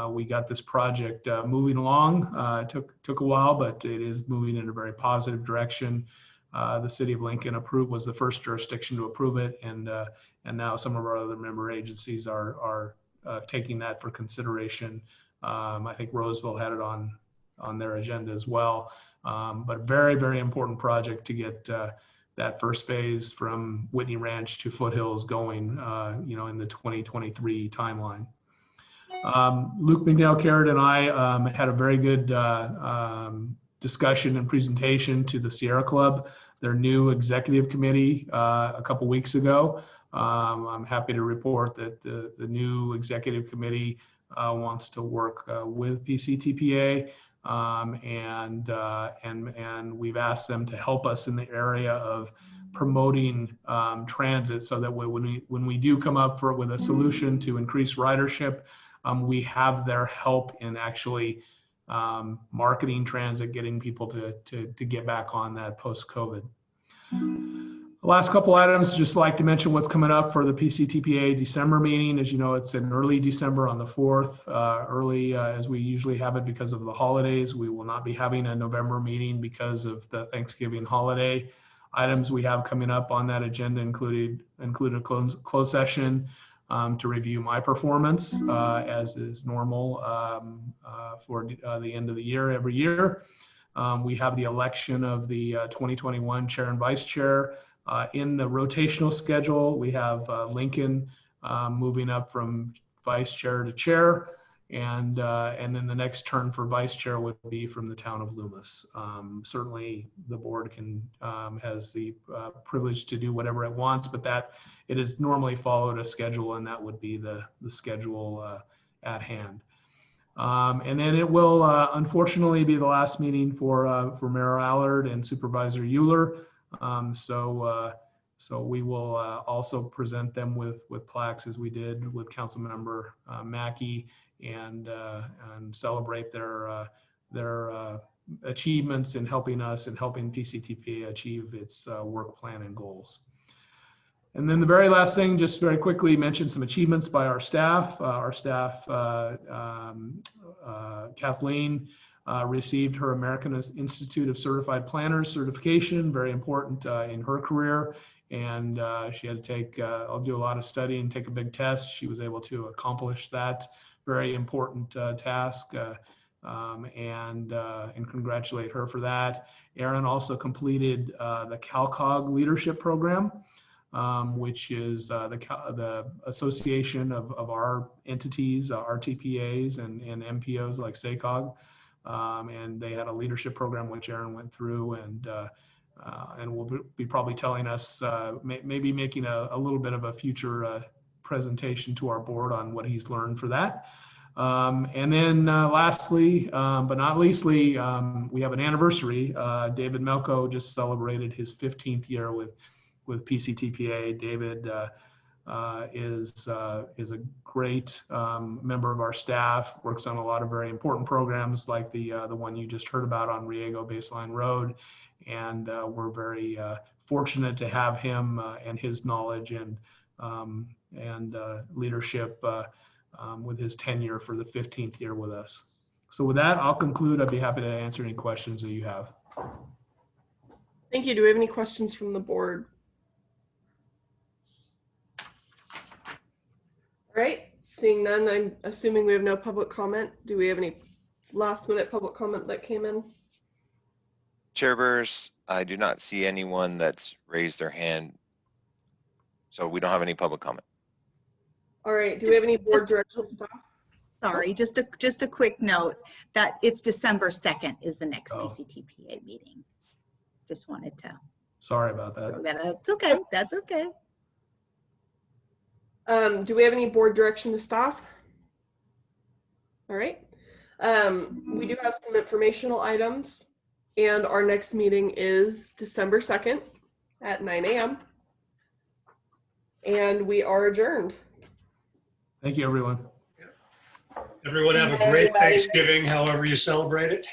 we got this project moving along. It took a while, but it is moving in a very positive direction. The city of Lincoln was the first jurisdiction to approve it, and now some of our other member agencies are taking that for consideration. I think Roseville had it on their agenda as well. But very, very important project to get that first phase from Whitney Ranch to Foothills going, in the 2023 timeline. Luke McNeil-Carrot and I had a very good discussion and presentation to the Sierra Club, their new executive committee, a couple weeks ago. I'm happy to report that the new executive committee wants to work with PCTPA, and we've asked them to help us in the area of promoting transit, so that when we do come up with a solution to increase ridership, we have their help in actually marketing transit, getting people to get back on that post-COVID. The last couple items, just like to mention what's coming up for the PCTPA December meeting. As you know, it's in early December on the 4th, as we usually have it because of the holidays. We will not be having a November meeting because of the Thanksgiving holiday. Items we have coming up on that agenda include a closed session to review my performance, as is normal for the end of the year every year. We have the election of the 2021 chair and vice chair. In the rotational schedule, we have Lincoln moving up from vice chair to chair, and then the next turn for vice chair would be from the town of Loomis. Certainly, the board has the privilege to do whatever it wants, but that it is normally followed a schedule, and that would be the schedule at hand. And then it will unfortunately be the last meeting for Mayor Allard and Supervisor Euler. So we will also present them with plaques, as we did with Councilmember Mackey, and celebrate their achievements in helping us and helping PCTPA achieve its work plan and goals. And then the very last thing, just very quickly mention some achievements by our staff. Kathleen received her American Institute of Certified Planners certification, very important in her career. And she had to do a lot of studying, take a big test. She was able to accomplish that very important task, and congratulate her for that. Erin also completed the CalCog Leadership Program, which is the association of our entities, our TPAs and MPOs like SACOG. And they had a leadership program which Erin went through, and will be probably telling us, maybe making a little bit of a future presentation to our board on what he's learned for that. And then lastly, but not leastly, we have an anniversary. David Melko just celebrated his 15th year with PCTPA. David is a great member of our staff, works on a lot of very important programs like the one you just heard about on Riego Baseline Road, and we're very fortunate to have him and his knowledge and leadership with his tenure for the 15th year with us. So with that, I'll conclude. I'd be happy to answer any questions that you have. Thank you. Do we have any questions from the board? All right, seeing none, I'm assuming we have no public comment. Do we have any last minute public comment that came in? Chairburrs, I do not see anyone that's raised their hand. So we don't have any public comment. All right, do we have any board direction staff? Sorry, just a quick note that it's December 2nd is the next PCTPA meeting. Just wanted to. Sorry about that. That's okay. That's okay. Do we have any board direction to staff? All right. We do have some informational items, and our next meeting is December 2nd at 9 a.m. And we are adjourned. Thank you, everyone. Everyone have a great Thanksgiving, however you celebrate it.